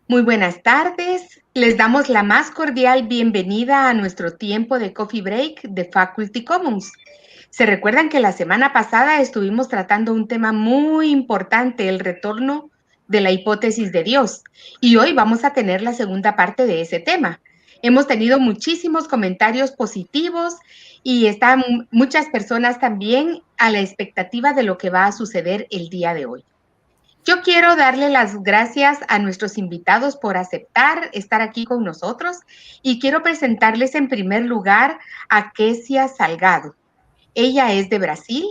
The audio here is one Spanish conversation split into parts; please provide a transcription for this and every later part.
Muy buenas tardes. Les damos la más cordial bienvenida a nuestro tiempo de coffee break de Faculty Commons. Se recuerdan que la semana pasada estuvimos tratando un tema muy importante, el retorno de la hipótesis de Dios. Y hoy vamos a tener la segunda parte de ese tema. Hemos tenido muchísimos comentarios positivos y están muchas personas también a la expectativa de lo que va a suceder el día de hoy. Yo quiero darle las gracias a nuestros invitados por aceptar estar aquí con nosotros y quiero presentarles en primer lugar a Kesia Salgado. Ella es de Brasil,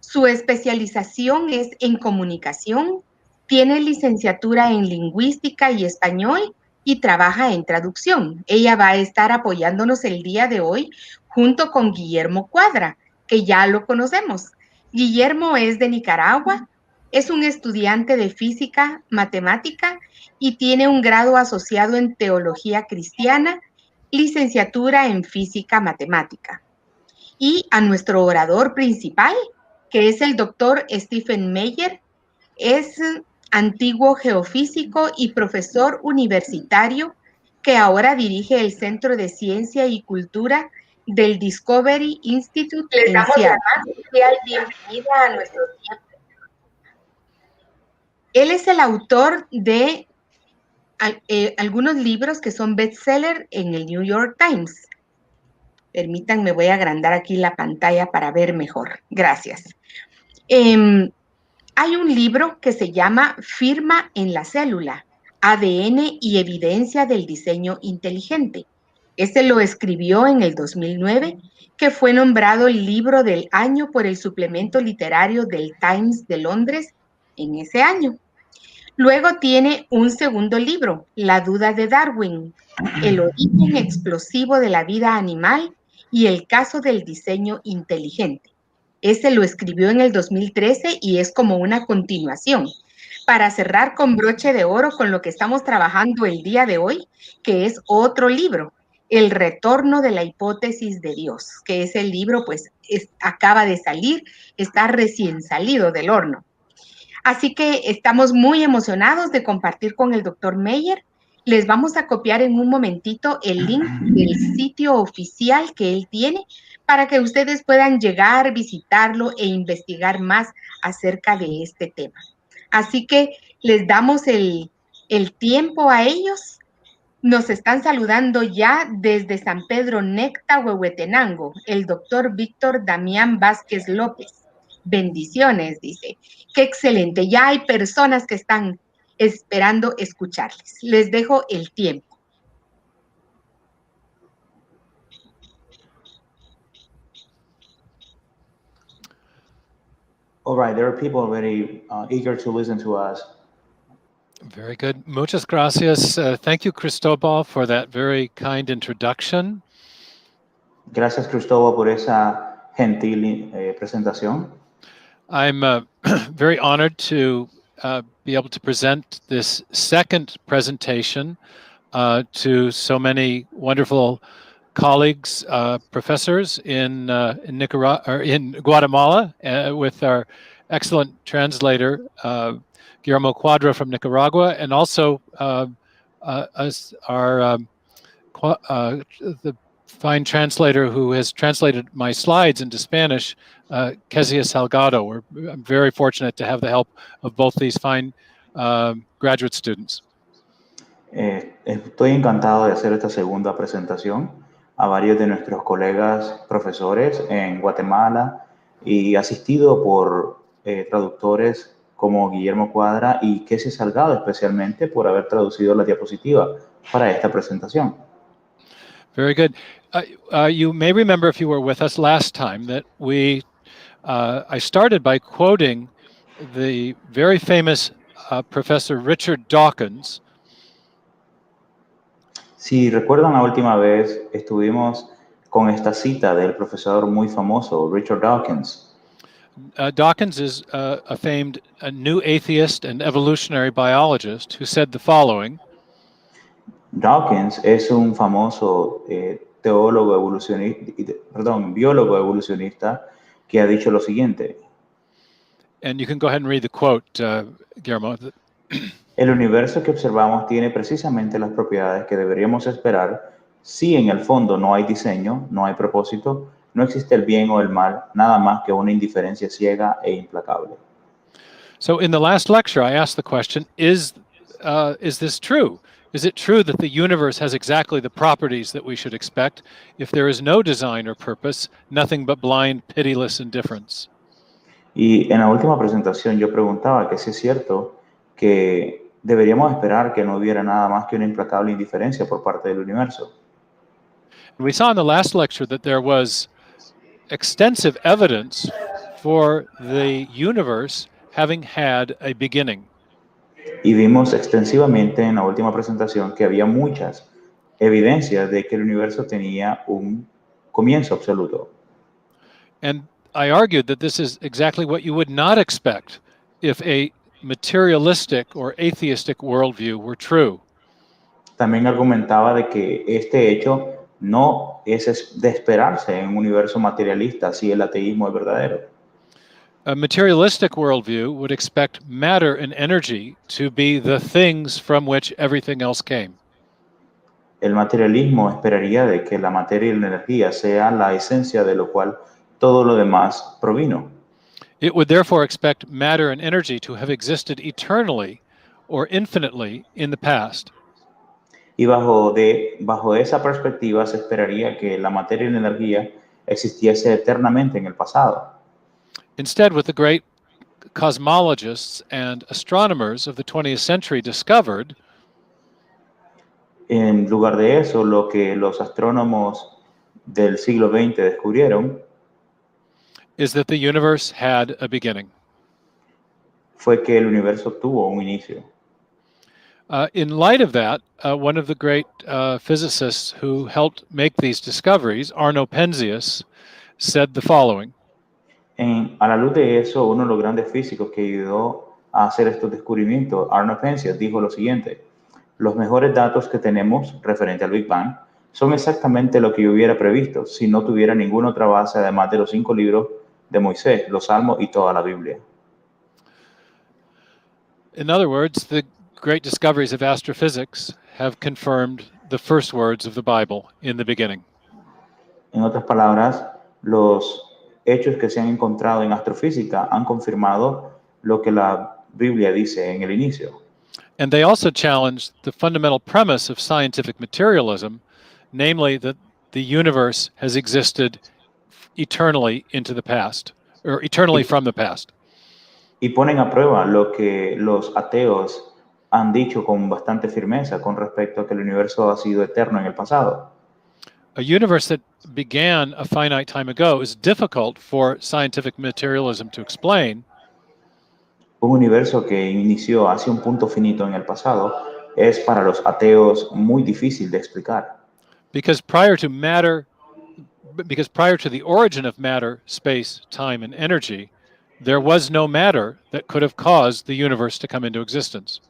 su especialización es en comunicación, tiene licenciatura en lingüística y español y trabaja en traducción. Ella va a estar apoyándonos el día de hoy junto con Guillermo Cuadra, que ya lo conocemos. Guillermo es de Nicaragua. Es un estudiante de física, matemática y tiene un grado asociado en teología cristiana, licenciatura en física matemática. Y a nuestro orador principal, que es el doctor Stephen Meyer, es antiguo geofísico y profesor universitario que ahora dirige el Centro de Ciencia y Cultura del Discovery Institute en Seattle. Les damos la más cordial bienvenida a nuestro tiempo. Él es el autor de algunos libros que son bestseller en el New York Times. Permítanme, voy a agrandar aquí la pantalla para ver mejor. Gracias. Hay un libro que se llama Firma en la célula, ADN y evidencia del diseño inteligente. Este lo escribió en el 2009, que fue nombrado el libro del año por el suplemento literario del Times de Londres en ese año. Luego tiene un segundo libro, La duda de Darwin, el origen explosivo de la vida animal y el caso del diseño inteligente. Ese lo escribió en el 2013 y es como una continuación. Para cerrar con broche de oro con lo que estamos trabajando el día de hoy, que es otro libro, El retorno de la hipótesis de Dios, que ese libro pues acaba de salir, está recién salido del horno. Así que estamos muy emocionados de compartir con el doctor Meyer. Les vamos a copiar en un momentito el link del sitio oficial que él tiene para que ustedes puedan llegar, visitarlo e investigar más acerca de este tema. Así que les damos el tiempo a ellos. Nos están saludando ya desde San Pedro Necta, Huehuetenango, el doctor Víctor Damián Vázquez López. Bendiciones, dice. Qué excelente. Ya hay personas que están esperando escucharles. Les dejo el tiempo. All right, there are people already eager to listen to us. Very good. Muchas gracias. Thank you, Cristobal, for that very kind introduction. Gracias, Cristóbal, por esa gentil presentación. I'm very honored to be able to present this second presentation to so many wonderful colleagues, professors in Nicaragua or in Guatemala, with our excellent translator Guillermo Cuadra from Nicaragua, and also the fine translator who has translated my slides into Spanish, Kesia Salgado. I'm very fortunate to have the help of both these fine graduate students. Estoy encantado de hacer esta segunda presentación a varios de nuestros colegas profesores en Guatemala y asistido por traductores como Guillermo Cuadra y Kesia Salgado, especialmente por haber traducido la diapositiva para esta presentación. Very good. You may remember, if you were with us last time, that I started by quoting the very famous Professor Richard Dawkins. Si recuerdan, la última vez estuvimos con esta cita del profesor muy famoso, Richard Dawkins. Dawkins is a famed new atheist and evolutionary biologist who said the following. Dawkins es un famoso biólogo evolucionista que ha dicho lo siguiente. And you can go ahead and read the quote, Guillermo. El universo que observamos tiene precisamente las propiedades que deberíamos esperar si en el fondo no hay diseño, no hay propósito, no existe el bien o el mal, nada más que una indiferencia ciega e implacable. So in the last lecture, I asked the question, is this true? Is it true that the universe has exactly the properties that we should expect if there is no design or purpose, nothing but blind, pitiless indifference? Y en la última presentación yo preguntaba que si es cierto que deberíamos esperar que no hubiera nada más que una implacable indiferencia por parte del universo. And we saw in the last lecture that there was extensive evidence for the universe having had a beginning. Y vimos extensivamente en la última presentación que había muchas evidencias de que el universo tenía un comienzo absoluto. And I argued that this is exactly what you would not expect if a materialistic or atheistic worldview were true. También argumentaba de que este hecho no es de esperarse en un universo materialista si el ateísmo es verdadero. A materialistic worldview would expect matter and energy to be the things from which everything else came. El materialismo esperaría de que la materia y la energía sea la esencia de lo cual todo lo demás provino. It would therefore expect matter and energy to have existed eternally or infinitely in the past. Y bajo esa perspectiva se esperaría que la materia y la energía existiese eternamente en el pasado. Instead, what the great cosmologists and astronomers of the 20th century discovered En lugar de eso, lo que los astrónomos del siglo XX descubrieron is that the universe had a beginning. fue que el universo tuvo un inicio. In light of that, one of the great physicists who helped make these discoveries, Arno Penzias, said the following. A la luz de eso, uno de los grandes físicos que ayudó a hacer estos descubrimientos, Arno Penzias, dijo lo siguiente: los mejores datos que tenemos referente al Big Bang son exactamente lo que yo hubiera previsto si no tuviera ninguna otra base además de los 5 libros de Moisés, los Salmos y toda la Biblia. In other words, the great discoveries of astrophysics have confirmed the first words of the Bible in the beginning. En otras palabras, los hechos que se han encontrado en astrofísica han confirmado lo que la Biblia dice en el inicio. And they also challenged the fundamental premise of scientific materialism, namely that the universe has existed eternally into the past, or eternally from the past. Y ponen a prueba lo que los ateos han dicho con bastante firmeza con respecto a que el universo ha sido eterno en el pasado. A universe that began a finite time ago is difficult for scientific materialism to explain. Un universo que inició hacia un punto finito en el pasado es para los ateos muy difícil de explicar. Because prior to the origin of matter, space, time, and energy, there was no matter that could have caused the universe to come into existence.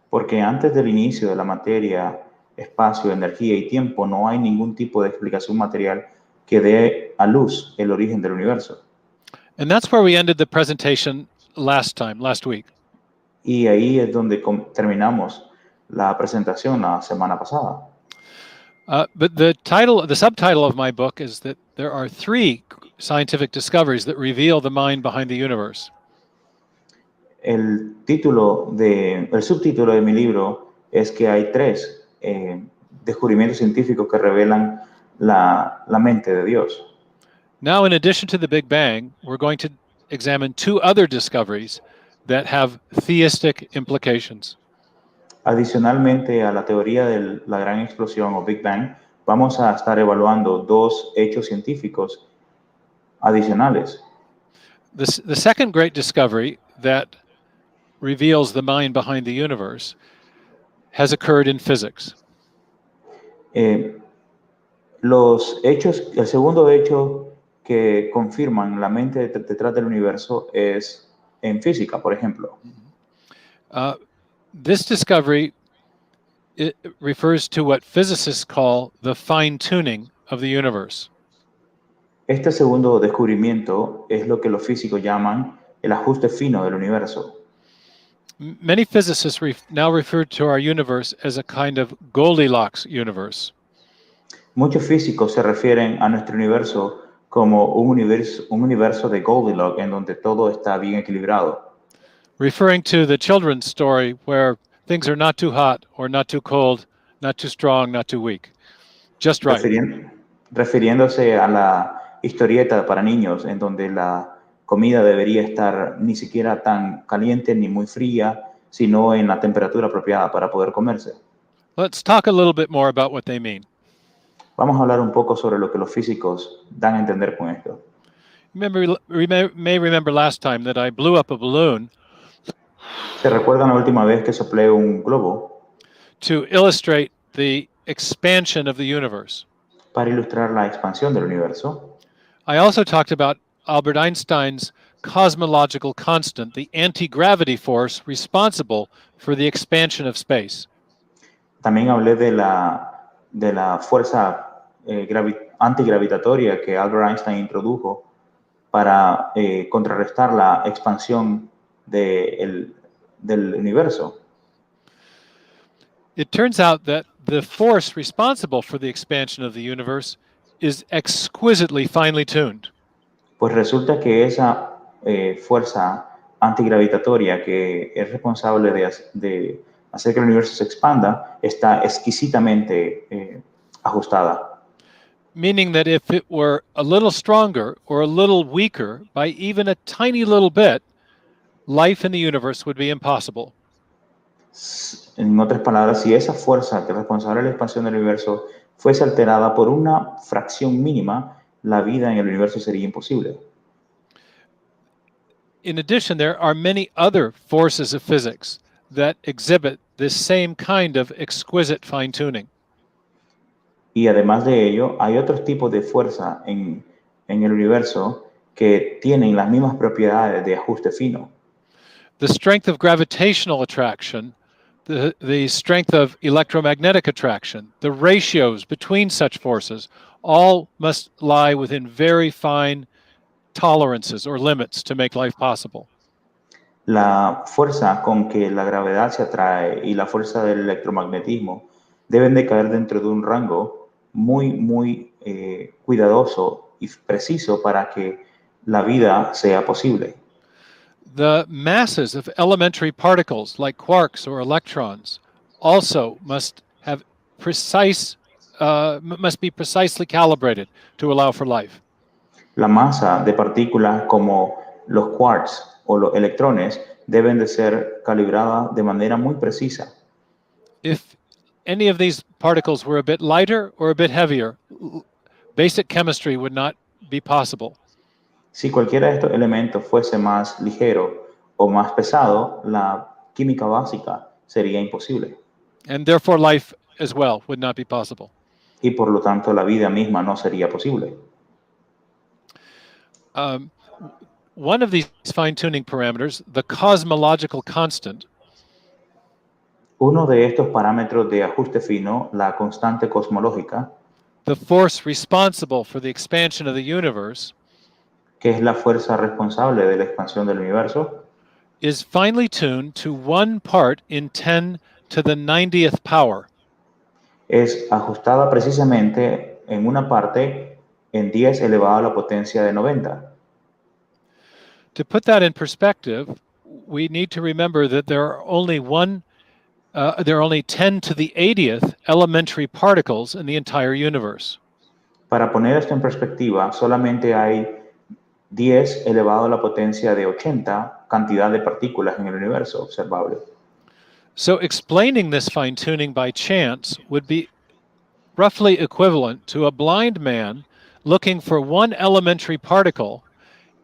Porque antes del inicio de la materia, espacio, energía y tiempo, no hay ningún tipo de explicación material que dé a luz el origen del universo. And that's where we ended the presentation last week. Y ahí es donde terminamos la presentación la semana pasada. But the subtitle of my book is that there are 3 scientific discoveries that reveal the mind behind the universe. El subtítulo de mi libro es que hay 3 descubrimientos científicos que revelan la mente de Dios. Now, in addition to the Big Bang, we're going to examine 2 other discoveries that have theistic implications. Adicionalmente a la teoría de la gran explosión o Big Bang, vamos a estar evaluando 2 hechos científicos adicionales. The second great discovery that reveals the mind behind the universe has occurred in physics. El segundo hecho que confirman la mente detrás del universo es en física, por ejemplo. This discovery refers to what physicists call the fine-tuning of the universe. Este segundo descubrimiento es lo que los físicos llaman el ajuste fino del universo. Many physicists now refer to our universe as a kind of Goldilocks universe. Muchos físicos se refieren a nuestro universo como un universo de Goldilocks en donde todo está bien equilibrado, Referring to the children's story where things are not too hot or not too cold, not too strong, not too weak. Just right. refiriéndose a la historieta para niños en donde la comida debería estar ni siquiera tan caliente ni muy fría, sino en la temperatura apropiada para poder comerse. Let's talk a little bit more about what they mean. Vamos a hablar un poco sobre lo que los físicos dan a entender con esto. May remember last time that I blew up a balloon ¿Se recuerdan la última vez que soplé un globo to illustrate the expansion of the universe? para ilustrar la expansión del universo? I also talked about Albert Einstein's cosmological constant, the anti-gravity force responsible for the expansion of space. También hablé de la fuerza antigravitatoria que Albert Einstein introdujo para contrarrestar la expansión del universo. It turns out that the force responsible for the expansion of the universe is exquisitely finely tuned. Pues resulta que esa fuerza antigravitatoria que es responsable de hacer que el universo se expanda está exquisitamente ajustada. Meaning that if it were a little stronger or a little weaker by even a tiny little bit, life in the universe would be impossible. En otras palabras, si esa fuerza que es responsable de la expansión del universo fuese alterada por una fracción mínima, la vida en el universo sería imposible. In addition, there are many other forces of physics that exhibit this same kind of exquisite fine-tuning. Y además de ello, hay otros tipos de fuerza en el universo que tienen las mismas propiedades de ajuste fino. The strength of gravitational attraction, the strength of electromagnetic attraction, the ratios between such forces, all must lie within very fine tolerances or limits to make life possible. La fuerza con que la gravedad se atrae y la fuerza del electromagnetismo deben de caer dentro de un rango muy cuidadoso y preciso para que la vida sea posible. The masses of elementary particles like quarks or electrons also must be precisely calibrated to allow for life. La masa de partículas como los quarks o los electrones deben de ser calibradas de manera muy precisa. If any of these particles were a bit lighter or a bit heavier, basic chemistry would not be possible. Si cualquiera de estos elementos fuese más ligero o más pesado, la química básica sería imposible. And therefore life as well would not be possible. Y por lo tanto la vida misma no sería posible. One of these fine-tuning parameters, the cosmological constant, uno de estos parámetros de ajuste fino, la constante cosmológica, the force responsible for the expansion of the universe, que es la fuerza responsable de la expansión del universo, is finely tuned to 1 part in 10 to the 90th power. Es ajustada precisamente en una parte en 10 elevado a la potencia de 90. To put that in perspective, we need to remember that there are only 10 to the 80th elementary particles in the entire universe. Para poner esto en perspectiva, solamente hay 10 elevado a la potencia de 80 cantidad de partículas en el universo observable. So explaining this fine-tuning by chance would be roughly equivalent to a blind man looking for one elementary particle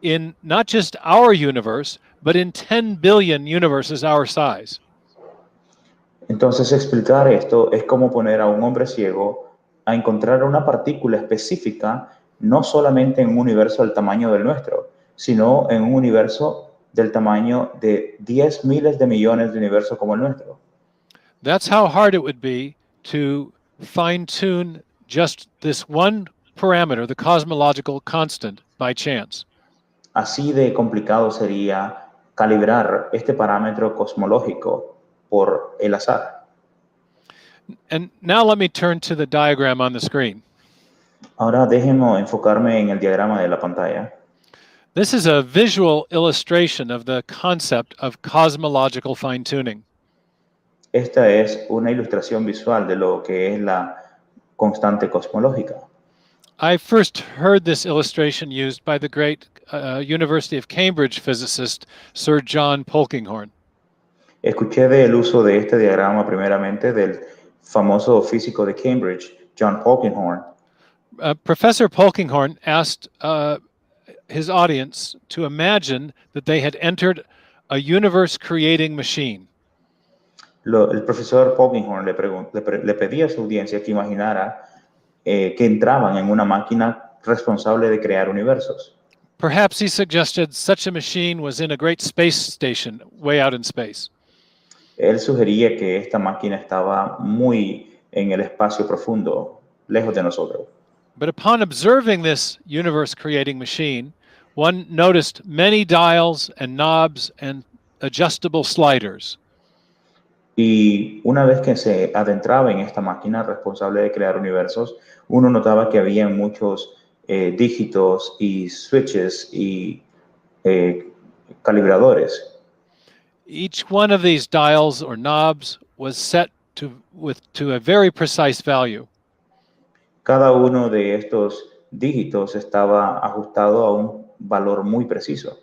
in not just our universe, but in 10 billion universes our size. Entonces, explicar esto es como poner a un hombre ciego a encontrar una partícula específica, no solamente en un universo del tamaño del nuestro, sino en un universo del tamaño de 10 miles de millones de universos como el nuestro. That's how hard it would be to fine-tune just this one parameter, the cosmological constant, by chance. Así de complicado sería calibrar este parámetro cosmológico por el azar. And now let me turn to the diagram on the screen. Ahora déjenme enfocarme en el diagrama de la pantalla. This is a visual illustration of the concept of cosmological fine-tuning. Esta es una ilustración visual de lo que es la constante cosmológica. I first heard this illustration used by the great University of Cambridge physicist Sir John Polkinghorne. Escuché del uso de este diagrama primeramente del famoso físico de Cambridge, John Polkinghorne. Professor Polkinghorne asked his audience to imagine that they had entered a universe-creating machine. El profesor Polkinghorne le pedía a su audiencia que imaginara que entraban en una máquina responsable de crear universos. Perhaps he suggested such a machine was in a great space station way out in space. Él sugería que esta máquina estaba muy en el espacio profundo, lejos de nosotros. But upon observing this universe-creating machine, one noticed many dials and knobs and adjustable sliders. Y una vez que se adentraba en esta máquina responsable de crear universos, uno notaba que había muchos dígitos y switches y calibradores. Each one of these dials or knobs was set to a very precise value. Cada uno de estos dígitos estaba ajustado a un valor muy preciso.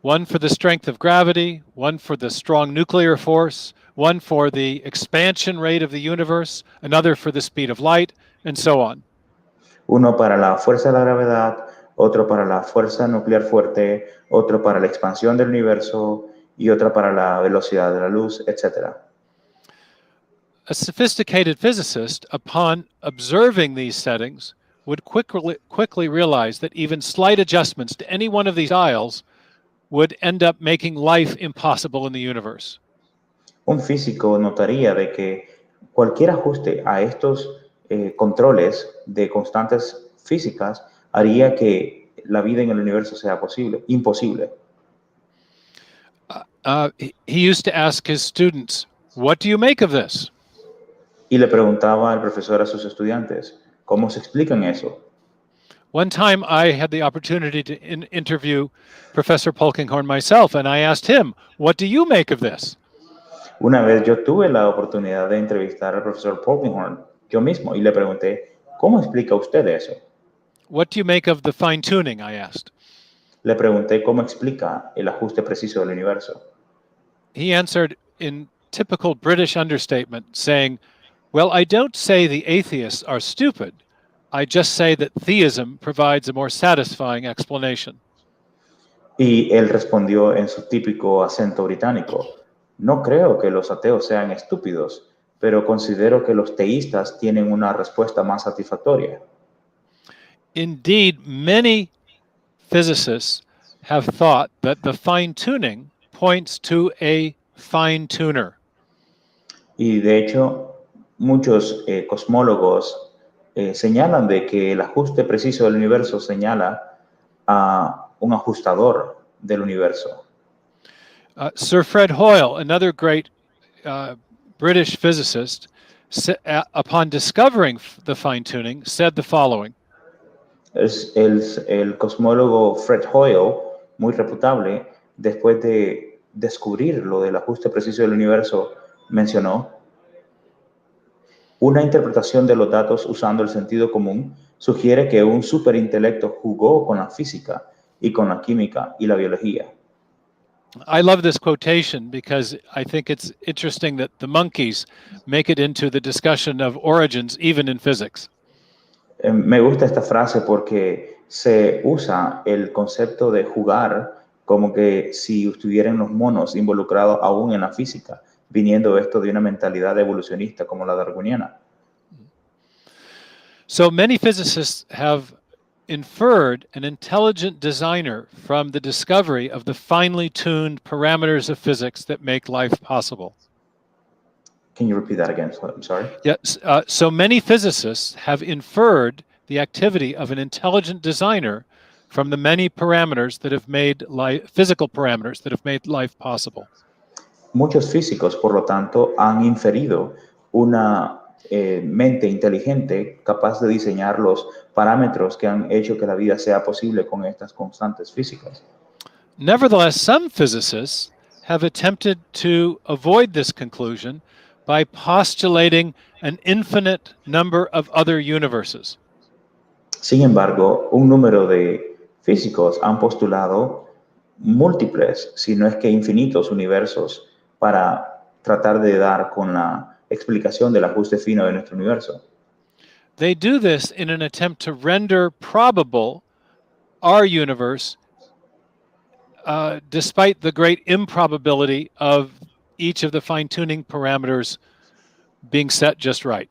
One for the strength of gravity, one for the strong nuclear force, one for the expansion rate of the universe, another for the speed of light, and so on. Uno para la fuerza de la gravedad, otro para la fuerza nuclear fuerte, otro para la expansión del universo y otra para la velocidad de la luz, etc. A sophisticated physicist, upon observing these settings, would quickly realize that even slight adjustments to any one of these dials would end up making life impossible in the universe. Un físico notaría de que cualquier ajuste a estos controles de constantes físicas haría que la vida en el universo sea imposible. He used to ask his students, "What do you make of this?" Y le preguntaba al profesor a sus estudiantes, ¿cómo se explican eso? One time I had the opportunity to interview Professor Polkinghorne myself, and I asked him, "What do you make of this?" Una vez yo tuve la oportunidad de entrevistar al profesor Polkinghorne yo mismo y le pregunté, ¿cómo explica usted eso? What do you make of the fine-tuning? I asked. Le pregunté cómo explica el ajuste preciso del universo. He answered in typical British understatement, saying, "Well, I don't say the atheists are stupid. I just say that theism provides a more satisfying explanation." Y él respondió en su típico acento británico, no creo que los ateos sean estúpidos, pero considero que los teístas tienen una respuesta más satisfactoria. Indeed, many physicists have thought that the fine-tuning points to a fine-tuner. Y de hecho, muchos cosmólogos señalan de que el ajuste preciso del universo señala a un ajustador del universo. Sir Fred Hoyle, another great British physicist, upon discovering the fine-tuning, said the following. El cosmólogo Fred Hoyle, muy reputable, después de descubrir lo del ajuste preciso del universo, mencionó: una interpretación de los datos usando el sentido común sugiere que un superintelecto jugó con la física y con la química y la biología. I love this quotation because I think it's interesting that the monkeys make it into the discussion of origins even in physics. Me gusta esta frase porque se usa el concepto de jugar como que si estuvieran los monos involucrados aún en la física, viniendo esto de una mentalidad evolucionista como la darwiniana. So many physicists have inferred an intelligent designer from the discovery of the finely tuned parameters of physics that make life possible. Can you repeat that again? I'm sorry. Yes. So many physicists have inferred the activity of an intelligent designer from the many parameters that have made life, physical parameters that have made life possible. Muchos físicos, por lo tanto, han inferido una mente inteligente capaz de diseñar los parámetros que han hecho que la vida sea posible con estas constantes físicas. Nevertheless, some physicists have attempted to avoid this conclusion by postulating an infinite number of other universes. Sin embargo, un número de físicos han postulado múltiples, si no es que infinitos universos, para tratar de dar con la explicación del ajuste fino de nuestro universo. They do this in an attempt to render probable our universe despite the great improbability of each of the fine-tuning parameters being set just right.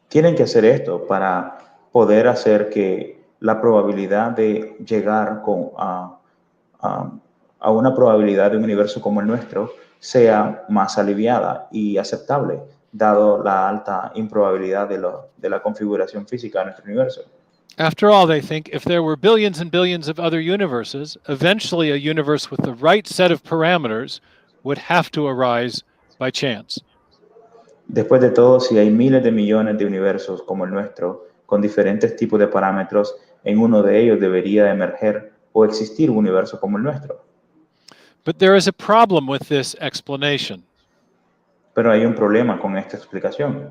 Tienen que hacer esto para poder hacer que la probabilidad de llegar a una probabilidad de un universo como el nuestro sea más aliviada y aceptable, dado la alta improbabilidad de la configuración física de nuestro universo. After all, they think if there were billions and billions of other universes, eventually a universe with the right set of parameters would have to arise by chance. Después de todo, si hay miles de millones de universos como el nuestro, con diferentes tipos de parámetros, en uno de ellos debería emerger o existir un universo como el nuestro. But there is a problem with this explanation. Pero hay un problema con esta explicación.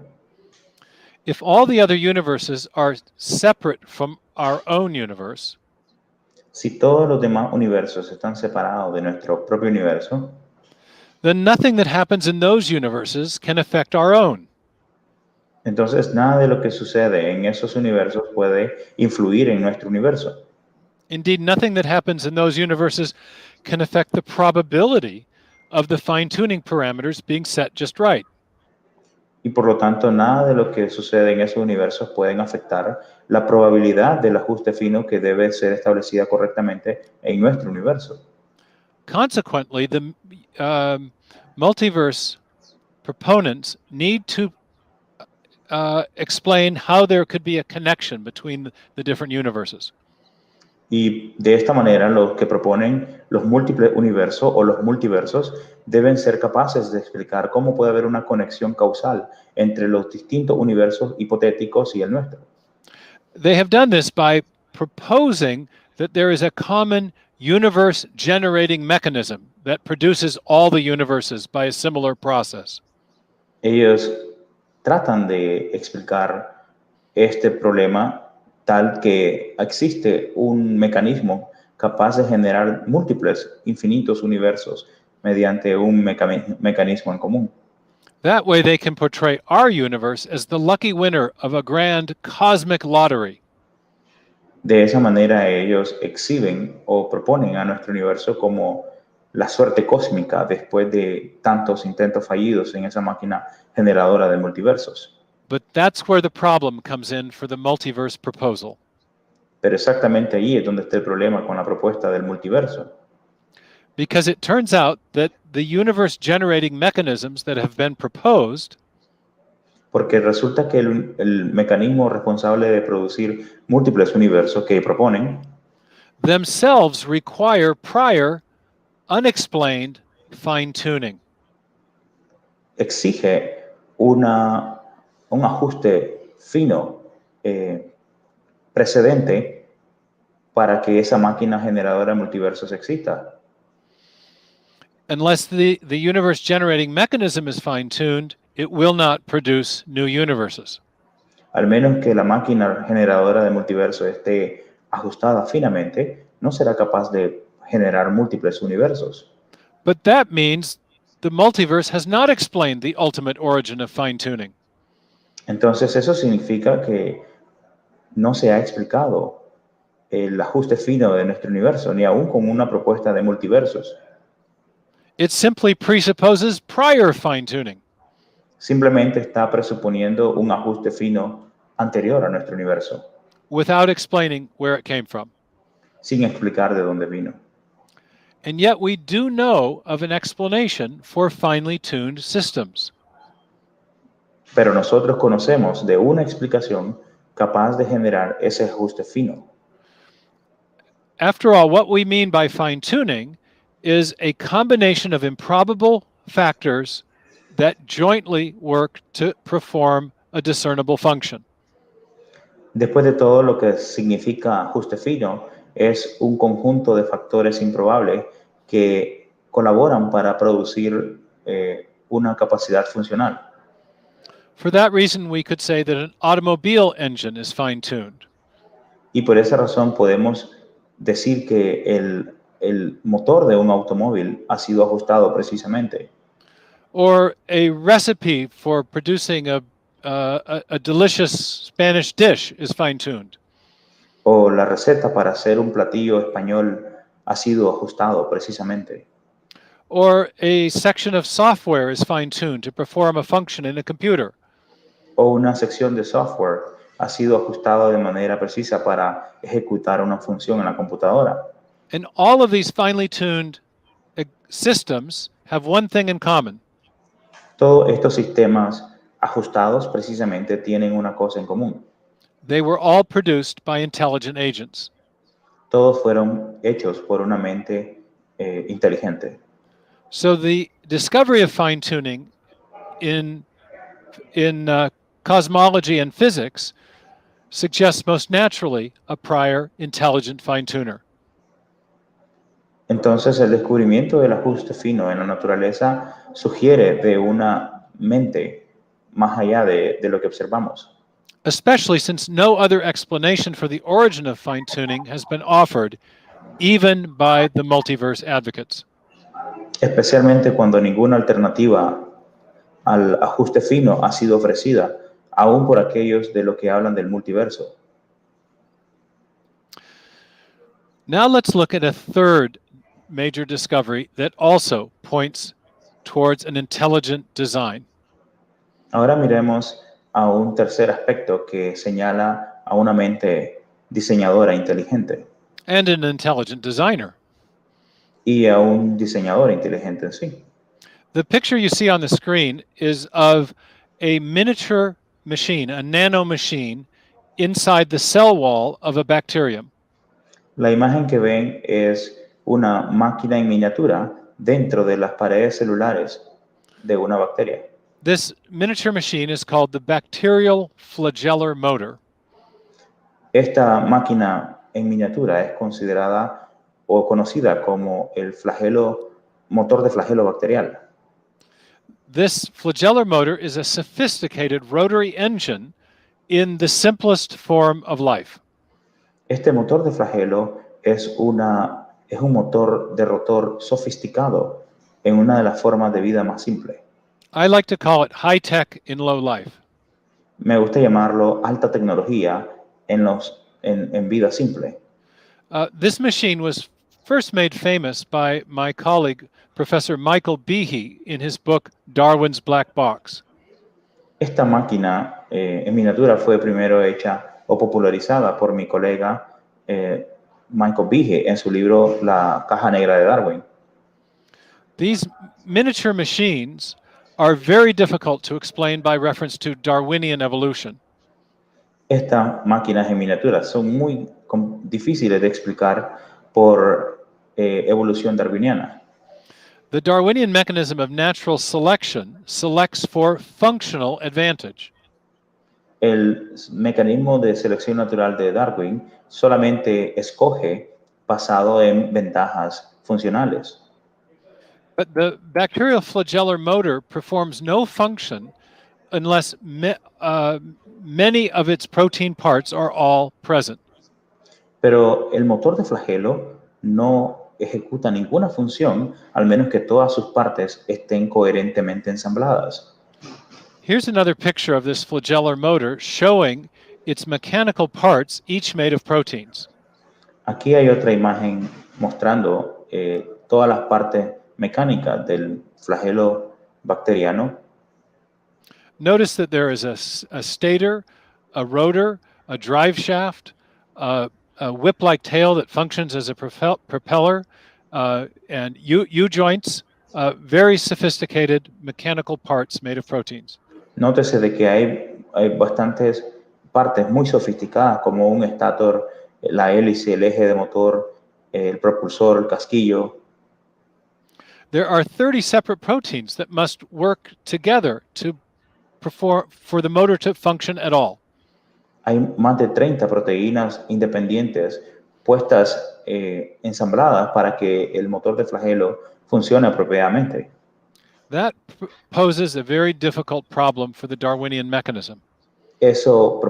If all the other universes are separate from our own universe, Si todos los demás universos están separados de nuestro propio universo, then nothing that happens in those universes can affect our own. entonces nada de lo que sucede en esos universos puede influir en nuestro universo. Indeed, nothing that happens in those universes can affect the probability of the fine-tuning parameters being set just right. Y por lo tanto, nada de lo que sucede en esos universos pueden afectar la probabilidad del ajuste fino que debe ser establecida correctamente en nuestro universo. Consequently, the multiverse proponents need to explain how there could be a connection between the different universes. Y de esta manera, los que proponen los múltiples universos o los multiversos deben ser capaces de explicar cómo puede haber una conexión causal entre los distintos universos hipotéticos y el nuestro. They have done this by proposing that there is a common universe generating mechanism that produces all the universes by a similar process. Ellos tratan de explicar este problema tal que existe un mecanismo capaz de generar múltiples, infinitos universos mediante un mecanismo en común. That way they can portray our universe as the lucky winner of a grand cosmic lottery. De esa manera ellos exhiben o proponen a nuestro universo como la suerte cósmica después de tantos intentos fallidos en esa máquina generadora de multiversos. But that's where the problem comes in for the multiverse proposal. Pero exactamente ahí es donde está el problema con la propuesta del multiverso. Because it turns out that the universe generating mechanisms that have been proposed Porque resulta que el mecanismo responsable de producir múltiples universos que proponen themselves require prior, unexplained fine-tuning. exige un ajuste fino precedente para que esa máquina generadora de multiversos exista. Unless the universe generating mechanism is fine-tuned, it will not produce new universes. Al menos que la máquina generadora de multiversos esté ajustada finamente, no será capaz de generar múltiples universos. But that means the multiverse has not explained the ultimate origin of fine-tuning. Entonces eso significa que no se ha explicado el ajuste fino de nuestro universo, ni aún con una propuesta de multiversos. It simply presupposes prior fine-tuning. Simplemente está presuponiendo un ajuste fino anterior a nuestro universo, without explaining where it came from. sin explicar de dónde vino. And yet we do know of an explanation for finely tuned systems. Pero nosotros conocemos de una explicación capaz de generar ese ajuste fino. After all, what we mean by fine-tuning is a combination of improbable factors that jointly work to perform a discernible function. Después de todo, lo que significa ajuste fino es un conjunto de factores improbables que colaboran para producir una capacidad funcional. For that reason, we could say that an automobile engine is fine-tuned. Y por esa razón podemos decir que el motor de un automóvil ha sido ajustado precisamente. Or a recipe for producing a delicious Spanish dish is fine-tuned. O la receta para hacer un platillo español ha sido ajustado precisamente. Or a section of software is fine-tuned to perform a function in a computer. O una sección de software ha sido ajustada de manera precisa para ejecutar una función en la computadora. And all of these finely tuned systems have one thing in common. Todos estos sistemas ajustados precisamente tienen una cosa en común. They were all produced by intelligent agents. Todos fueron hechos por una mente inteligente. So the discovery of fine-tuning in cosmology and physics suggests most naturally a prior intelligent fine-tuner. Entonces, el descubrimiento del ajuste fino en la naturaleza sugiere de una mente más allá de lo que observamos. Especially since no other explanation for the origin of fine-tuning has been offered, even by the multiverse advocates. Especialmente cuando ninguna alternativa al ajuste fino ha sido ofrecida, aún por aquellos de lo que hablan del multiverso. Now let's look at a third major discovery that also points towards an intelligent design. Ahora miremos a un tercer aspecto que señala a una mente diseñadora inteligente. And an intelligent designer. Y a un diseñador inteligente en sí. The picture you see on the screen is of a miniature machine, a nano machine, inside the cell wall of a bacterium. La imagen que ven es una máquina en miniatura dentro de las paredes celulares de una bacteria. This miniature machine is called the bacterial flagellar motor. Esta máquina en miniatura es considerada o conocida como el motor de flagelo bacterial. This flagellar motor is a sophisticated rotary engine in the simplest form of life. Este motor de flagelo es un motor de rotor sofisticado en una de las formas de vida más simple. I like to call it high tech in low life. Me gusta llamarlo alta tecnología en vida simple. This machine was first made famous by my colleague, Professor Michael Ph.D, in his book, Darwin's Black Box. Esta máquina en miniatura fue primero hecha o popularizada por mi colega Michael Ph.D en su libro La caja negra de Darwin. These miniature machines are very difficult to explain by reference to Darwinian evolution. Estas máquinas en miniatura son muy difíciles de explicar por evolución darwiniana. The Darwinian mechanism of natural selection selects for functional advantage. El mecanismo de selección natural de Darwin solamente escoge basado en ventajas funcionales. But the bacterial flagellar motor performs no function unless many of its protein parts are all present. Pero el motor de flagelo no ejecuta ninguna función al menos que todas sus partes estén coherentemente ensambladas. Here's another picture of this flagellar motor showing its mechanical parts, each made of proteins. Aquí hay otra imagen mostrando todas las partes mecánicas del flagelo bacteriano. Notice that there is a stator, a rotor, a drive shaft, a whip-like tail that functions as a propeller, and U-joints, very sophisticated mechanical parts made of proteins. Nótese de que hay bastantes partes muy sofisticadas como un estator, la hélice, el eje de motor el propulsor, el casquillo. There are 30 separate proteins that must work together to perform for the motor to function at all. Hay más de 30 proteínas independientes puestas, ensambladas para que el motor de flagelo funcione apropiadamente. That poses a very difficult problem for the Darwinian mechanism. Eso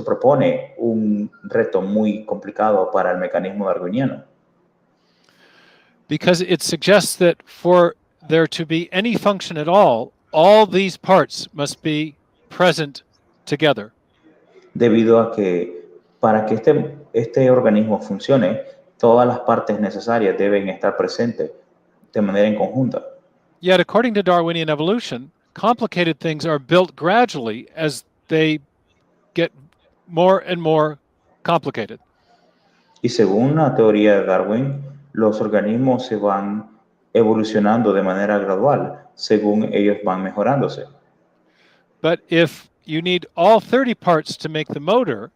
propone un reto muy complicado para el mecanismo darwiniano, Because it suggests that for there to be any function at all these parts must be present together. debido a que para que este organismo funcione, todas las partes necesarias deben estar presentes de manera en conjunta. Yet, according to Darwinian evolution, complicated things are built gradually as they get more and more complicated. Y según la teoría de Darwin, los organismos se van evolucionando de manera gradual según ellos van mejorándose. But if you need all 30 parts to make the motor,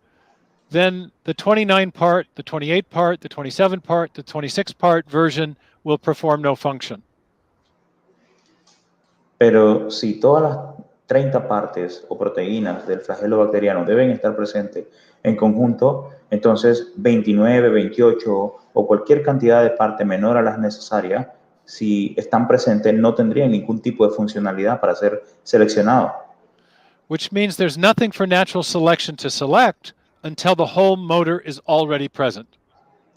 then the 29 part, the 28 part, the 27 part, the 26 part version will perform no function. Pero si todas las 30 partes o proteínas del flagelo bacteriano deben estar presentes en conjunto, entonces 29, 28 o cualquier cantidad de parte menor a las necesarias, si están presentes, no tendrían ningún tipo de funcionalidad para ser seleccionados. Which means there's nothing for natural selection to select until the whole motor is already present.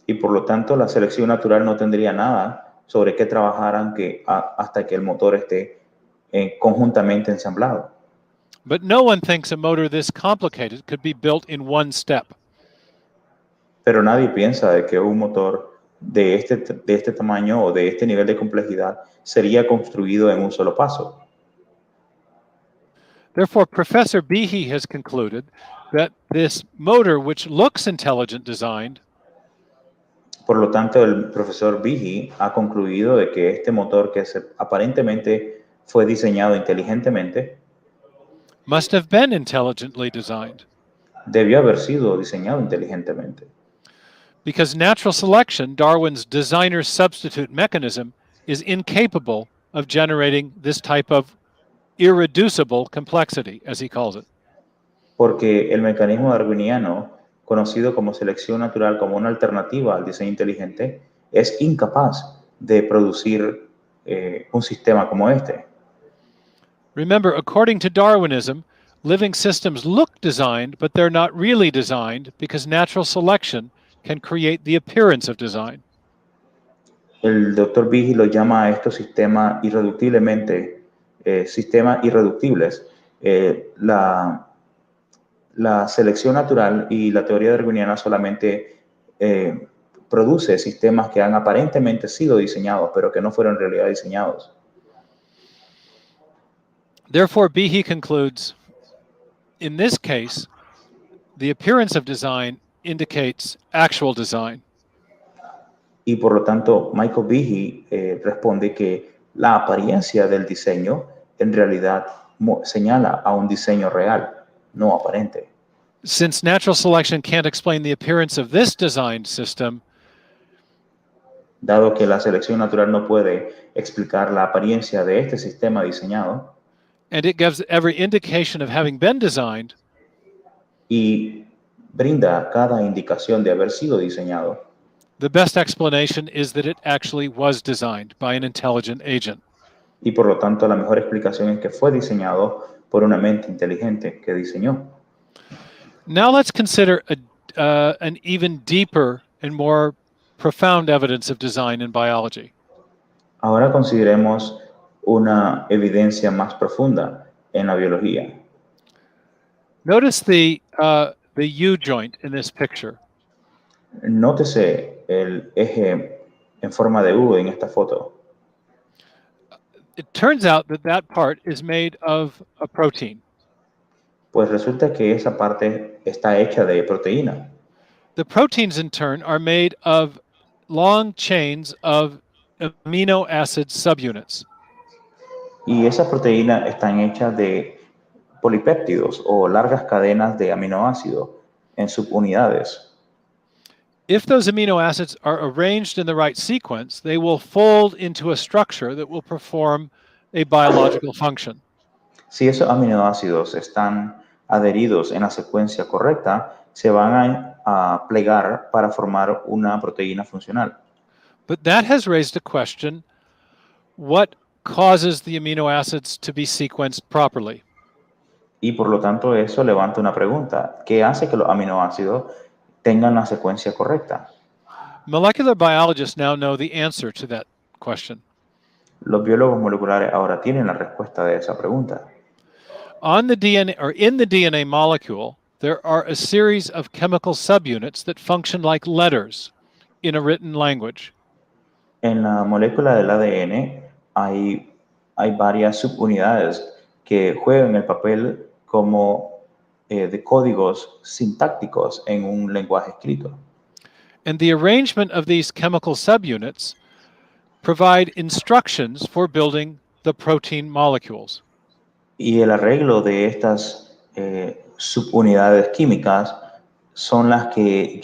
Y por lo tanto, la selección natural no tendría nada sobre qué trabajar hasta que el motor esté conjuntamente ensamblado. But no one thinks a motor this complicated could be built in one step. Pero nadie piensa de que un motor de este tamaño o de este nivel de complejidad sería construido en un solo paso. Therefore, Professor Behe has concluded that this motor, which looks intelligent designed, Por lo tanto, el profesor Behe ha concluido de que este motor que aparentemente fue diseñado inteligentemente must have been intelligently designed. Debió haber sido diseñado inteligentemente. Because natural selection, Darwin's designer substitute mechanism, is incapable of generating this type of irreducible complexity, as he calls it. Porque el mecanismo darwiniano, conocido como selección natural como una alternativa al diseño inteligente, es incapaz de producir un sistema como este. Remember, according to Darwinism, living systems look designed, but they're not really designed because natural selection can create the appearance of design. El doctor Behe lo llama a estos sistemas sistemas irreductibles. La selección natural y la teoría darwiniana solamente produce sistemas que han aparentemente sido diseñados, pero que no fueron en realidad diseñados. Therefore, Behe concludes, in this case, the appearance of design indicates actual design. Y por lo tanto, Michael Behe responde que la apariencia del diseño en realidad señala a un diseño real, no aparente. Since natural selection can't explain the appearance of this designed system, dado que la selección natural no puede explicar la apariencia de este sistema diseñado, and it gives every indication of having been designed, y brinda cada indicación de haber sido diseñado, the best explanation is that it actually was designed by an intelligent agent. Y por lo tanto, la mejor explicación es que fue diseñado por una mente inteligente que diseñó. Now let's consider an even deeper and more profound evidence of design in biology. Ahora consideremos una evidencia más profunda en la biología. Notice the U joint in this picture. Nótese el eje en forma de U en esta foto. It turns out that that part is made of a protein. Pues resulta que esa parte está hecha de proteína. The proteins, in turn, are made of long chains of amino acid subunits. Y esas proteínas están hechas de polipéptidos o largas cadenas de aminoácidos en subunidades. If those amino acids are arranged in the right sequence, they will fold into a structure that will perform a biological function. Si esos aminoácidos están adheridos en la secuencia correcta, se van a plegar para formar una proteína funcional. But that has raised a question: what causes the amino acids to be sequenced properly? Y por lo tanto eso levanta una pregunta. ¿Qué hace que los aminoácidos tengan la secuencia correcta? Molecular biologists now know the answer to that question. Los biólogos moleculares ahora tienen la respuesta de esa pregunta. On the DNA, or in the DNA molecule, there are a series of chemical subunits that function like letters in a written language. En la molécula del ADN hay varias subunidades que juegan el papel como de códigos sintácticos en un lenguaje escrito. And the arrangement of these chemical subunits provide instructions for building the protein molecules. Y el arreglo de estas subunidades químicas son las que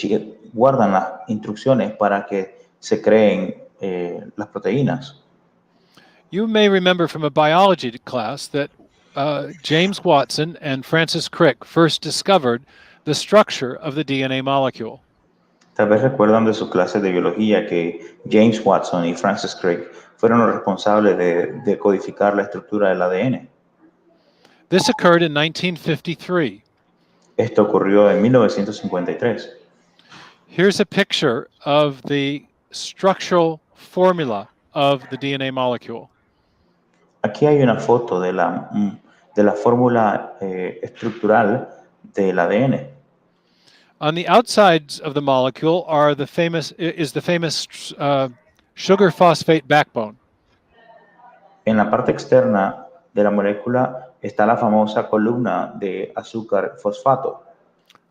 guardan las instrucciones para que se creen las proteínas. You may remember from a biology class that James Watson and Francis Crick first discovered the structure of the DNA molecule. Tal vez recuerdan de sus clases de biología que James Watson y Francis Crick fueron los responsables de codificar la estructura del ADN. This occurred in 1953. Esto ocurrió en 1953. Here's a picture of the structural formula of the DNA molecule. Aquí hay una foto de la fórmula estructural del ADN. On the outsides of the molecule are the famous sugar phosphate backbone. En la parte externa de la molécula está la famosa columna de azúcar fosfato.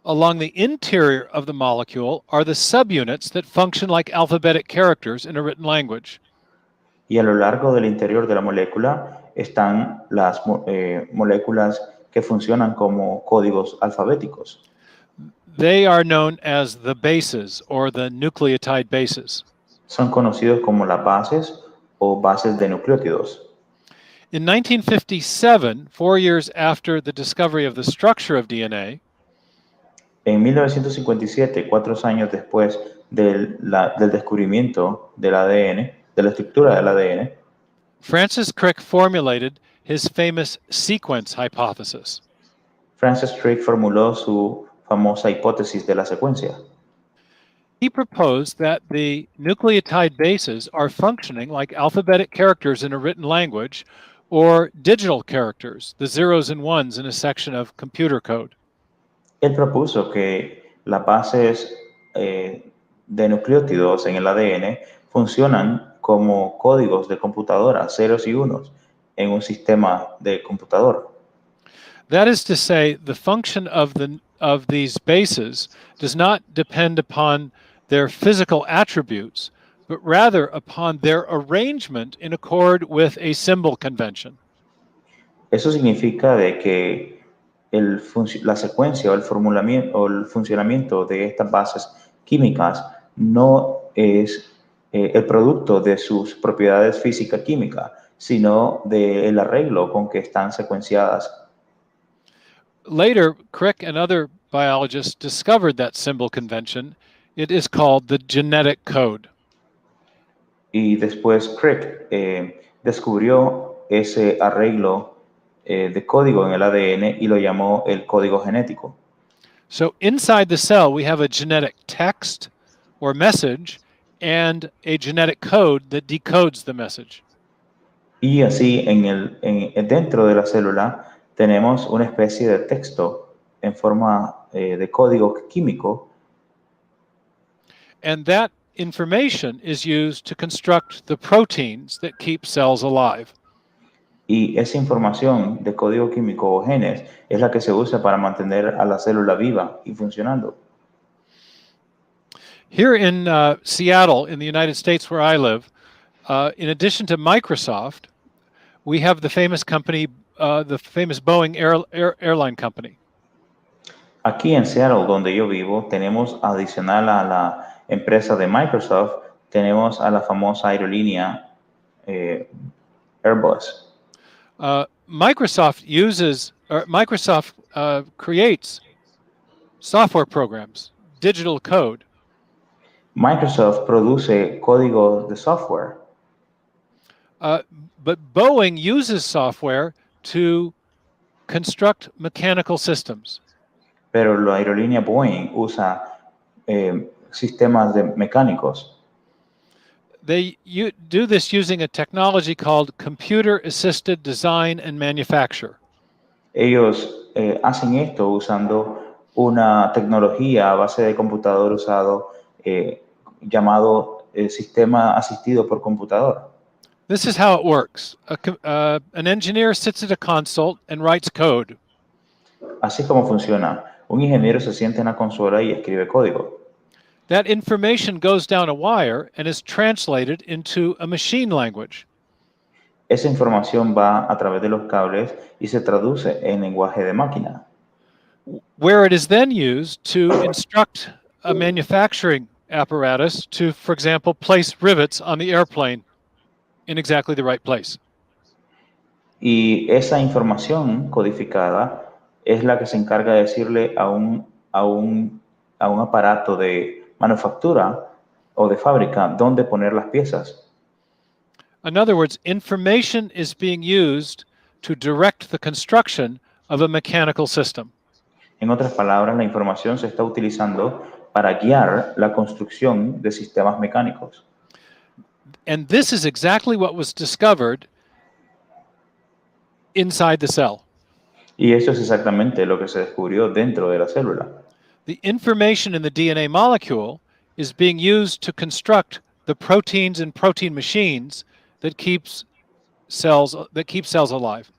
Along the interior of the molecule are the subunits that function like alphabetic characters in a written language. Y a lo largo del interior de la molécula están las moléculas que funcionan como códigos alfabéticos. They are known as the bases or the nucleotide bases. Son conocidos como las bases o bases de nucleótidos. In 1957, 4 years after the discovery of the structure of DNA, En 1957, 4 años después del descubrimiento del ADN, de la estructura del ADN, Francis Crick formulated his famous sequence hypothesis. Francis Crick formuló su famosa hipótesis de la secuencia. He proposed that the nucleotide bases are functioning like alphabetic characters in a written language or digital characters, the zeros and ones in a section of computer code. Él propuso que las bases de nucleótidos en el ADN funcionan como códigos de computadora, ceros y unos, en un sistema de computador. That is to say, the function of these bases does not depend upon their physical attributes, but rather upon their arrangement in accord with a symbol convention. Eso significa de que la secuencia o el funcionamiento de estas bases químicas no es el producto de sus propiedades física-química, sino del arreglo con que están secuenciadas. Later, Crick and other biologists discovered that symbol convention. It is called the genetic code. Y después Crick descubrió ese arreglo de código en el ADN y lo llamó el código genético. So inside the cell, we have a genetic text or message and a genetic code that decodes the message. Y así dentro de la célula tenemos una especie de texto en forma de código químico. And that information is used to construct the proteins that keep cells alive. Y esa información de código químico o genes es la que se usa para mantener a la célula viva y funcionando. Here in Seattle, in the United States where I live, in addition to Microsoft, we have the famous company, the famous Boeing airline company. Aquí en Seattle, donde yo vivo, tenemos adicional a la empresa de Microsoft, tenemos a la famosa aerolínea Airbus. Microsoft creates software programs, digital code. Microsoft produce códigos de software. But Boeing uses software to construct mechanical systems. Pero la aerolínea Boeing usa sistemas mecánicos. They do this using a technology called computer-assisted design and manufacture. Ellos hacen esto usando una tecnología a base de computador usado llamado sistema asistido por computador. This is how it works. An engineer sits at a console and writes code. Así es como funciona. Un ingeniero se sienta en la consola y escribe código. That information goes down a wire and is translated into a machine language. Esa información va a través de los cables y se traduce en lenguaje de máquina. Where it is then used to instruct a manufacturing apparatus to, for example, place rivets on the airplane in exactly the right place. Y esa información codificada es la que se encarga de decirle a un aparato de manufactura o de fábrica dónde poner las piezas. In other words, information is being used to direct the construction of a mechanical system. En otras palabras, la información se está utilizando para guiar la construcción de sistemas mecánicos. And this is exactly what was discovered inside the cell. Y eso es exactamente lo que se descubrió dentro de la célula. The information in the DNA molecule is being used to construct the proteins and protein machines that keep cells alive.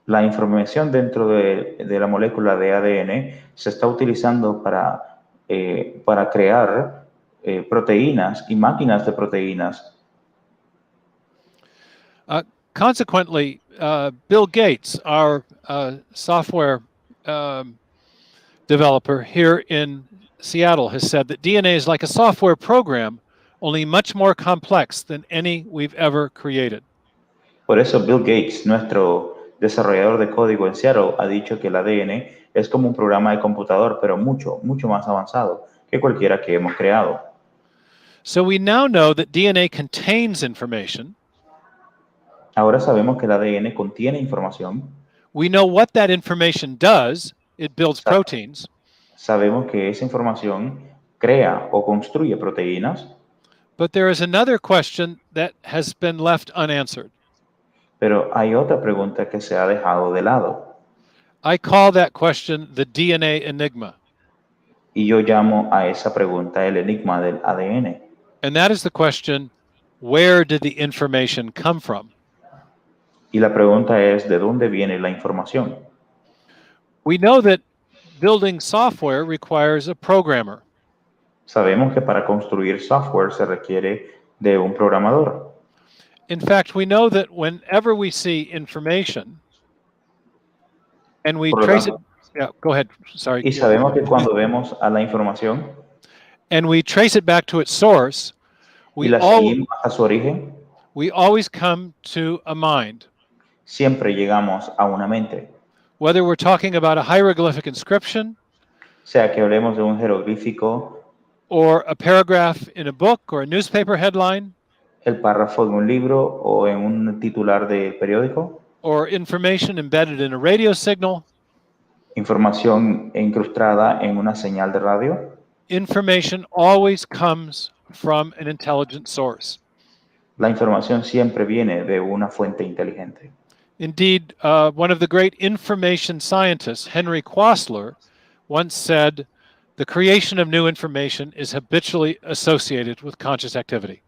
La información dentro de la molécula de ADN se está utilizando para crear proteínas y máquinas de proteínas. Consequently, Bill Gates, our software developer here in Seattle, has said that DNA is like a software program, only much more complex than any we've ever created. Por eso Bill Gates, nuestro desarrollador de código en Seattle, ha dicho que el ADN es como un programa de computador, pero mucho más avanzado que cualquiera que hemos creado. So we now know that DNA contains information. Ahora sabemos que el ADN contiene información. We know what that information does. It builds proteins. Sabemos que esa información crea o construye proteínas. But there is another question that has been left unanswered. Pero hay otra pregunta que se ha dejado de lado. I call that question the DNA enigma. Y yo llamo a esa pregunta el enigma del ADN. And that is the question, where did the information come from? Y la pregunta es, ¿de dónde viene la información? We know that building software requires a programmer. Sabemos que para construir software se requiere de un programador. In fact, we know that whenever we see information and we trace it, go ahead, sorry. Y sabemos que cuando vemos a la información and we trace it back to its source, y la seguimos a su origen, we always come to a mind. Siempre llegamos a una mente. Whether we're talking about a hieroglyphic inscription, sea que hablemos de un jeroglífico, or a paragraph in a book or a newspaper headline, el párrafo de un libro o en un titular de periódico, or information embedded in a radio signal, información incrustada en una señal de radio, information always comes from an intelligent source. La información siempre viene de una fuente inteligente. Indeed, one of the great information scientists, Henry Quasler, once said, the creation of new information is habitually associated with conscious activity.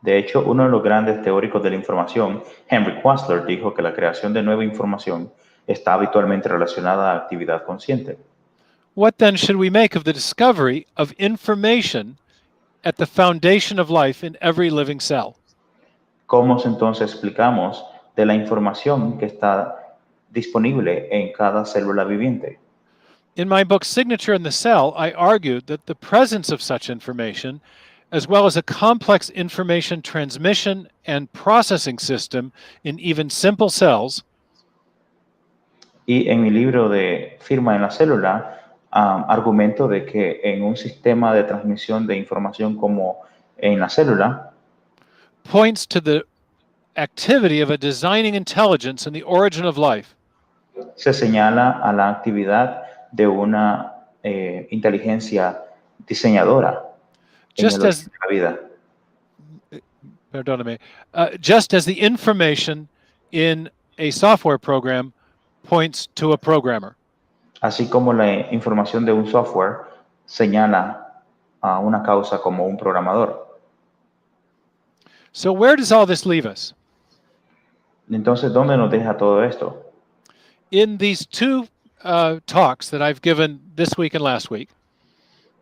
De hecho, uno de los grandes teóricos de la información, Henry Quasler, dijo que la creación de nueva información está habitualmente relacionada a actividad consciente. What then should we make of the discovery of information at the foundation of life in every living cell? ¿Cómo entonces explicamos de la información que está disponible en cada célula viviente? In my book Signature in the Cell, I argued that the presence of such information, as well as a complex information transmission and processing system in even simple cells, Y en mi libro de Firma en la célula, argumento de que en un sistema de transmisión de información como en la célula, points to the activity of a designing intelligence in the origin of life. se señala a la actividad de una inteligencia diseñadora en el origen de la vida. Perdóname, just as the information in a software program points to a programmer. Así como la información de un software señala a una causa como un programador. So where does all this leave us? Entonces, ¿dónde nos deja todo esto? In these two talks that I've given this week and last week,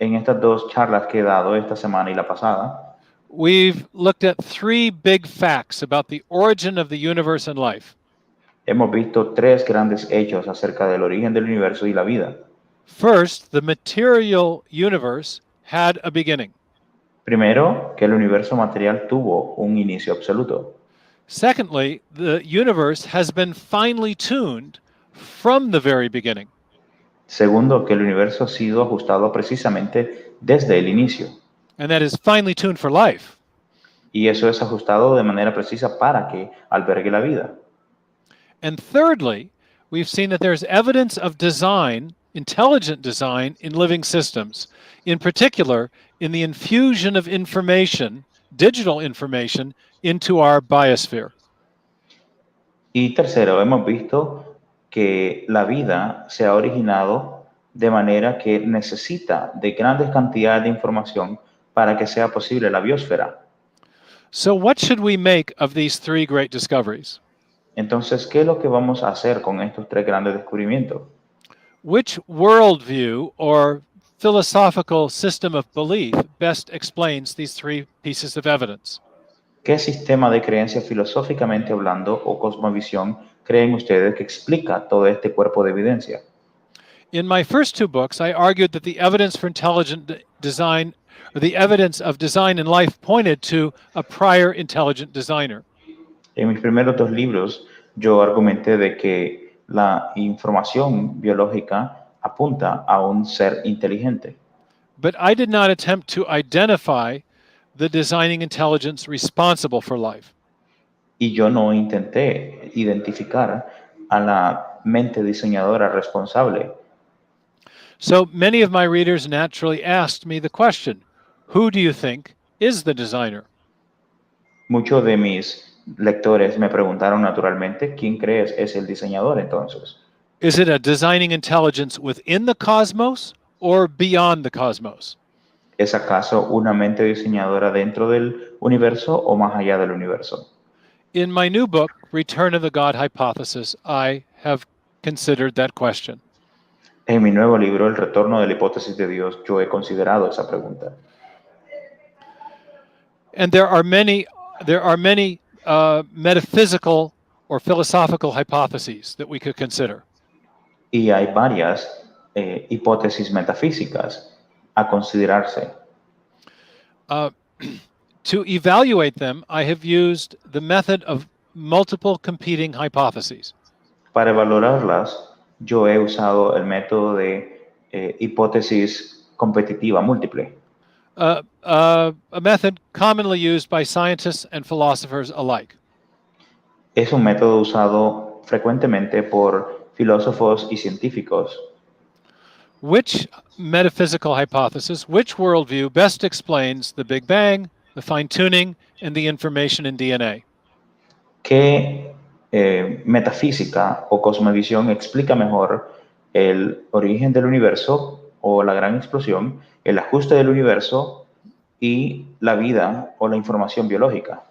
En estas dos charlas que he dado esta semana y la pasada, we've looked at three big facts about the origin of the universe and life. hemos visto tres grandes hechos acerca del origen del universo y la vida. First, the material universe had a beginning. Primero, que el universo material tuvo un inicio absoluto. Secondly, the universe has been finely tuned from the very beginning. Segundo, que el universo ha sido ajustado precisamente desde el inicio. And that is finely tuned for life. Y eso es ajustado de manera precisa para que albergue la vida. And thirdly, we've seen that there's evidence of design, intelligent design, in living systems, in particular in the infusion of information, digital information, into our biosphere. Y tercero, hemos visto que la vida se ha originado de manera que necesita de grandes cantidades de información para que sea posible la biosfera. So what should we make of these three great discoveries? Entonces, ¿qué es lo que vamos a hacer con estos tres grandes descubrimientos? Which worldview or philosophical system of belief best explains these three pieces of evidence? ¿Qué sistema de creencia filosóficamente hablando o cosmovisión creen ustedes que explica todo este cuerpo de evidencia? In my first two books, I argued that the evidence for intelligent design, or the evidence of design in life, pointed to a prior intelligent designer. En mis primeros dos libros, yo argumenté de que la información biológica apunta a un ser inteligente. But I did not attempt to identify the designing intelligence responsible for life. Y yo no intenté identificar a la mente diseñadora responsable. So many of my readers naturally asked me the question, who do you think is the designer? Muchos de mis lectores me preguntaron naturalmente, ¿quién crees es el diseñador entonces? Is it a designing intelligence within the cosmos or beyond the cosmos? ¿Es acaso una mente diseñadora dentro del universo o más allá del universo? In my new book, Return of the God Hypothesis, I have considered that question. En mi nuevo libro, El retorno de la hipótesis de Dios, yo he considerado esa pregunta. And there are many metaphysical or philosophical hypotheses that we could consider. Y hay varias hipótesis metafísicas a considerarse. To evaluate them, I have used the method of multiple competing hypotheses. Para valorarlas, yo he usado el método de hipótesis competitiva múltiple. A method commonly used by scientists and philosophers alike. Es un método usado frecuentemente por filósofos y científicos. Which metaphysical hypothesis, which worldview best explains the Big Bang, the fine-tuning, and the information in DNA? ¿Qué metafísica o cosmovisión explica mejor el origen del universo o la gran explosión, el ajuste del universo y la vida o la información biológica?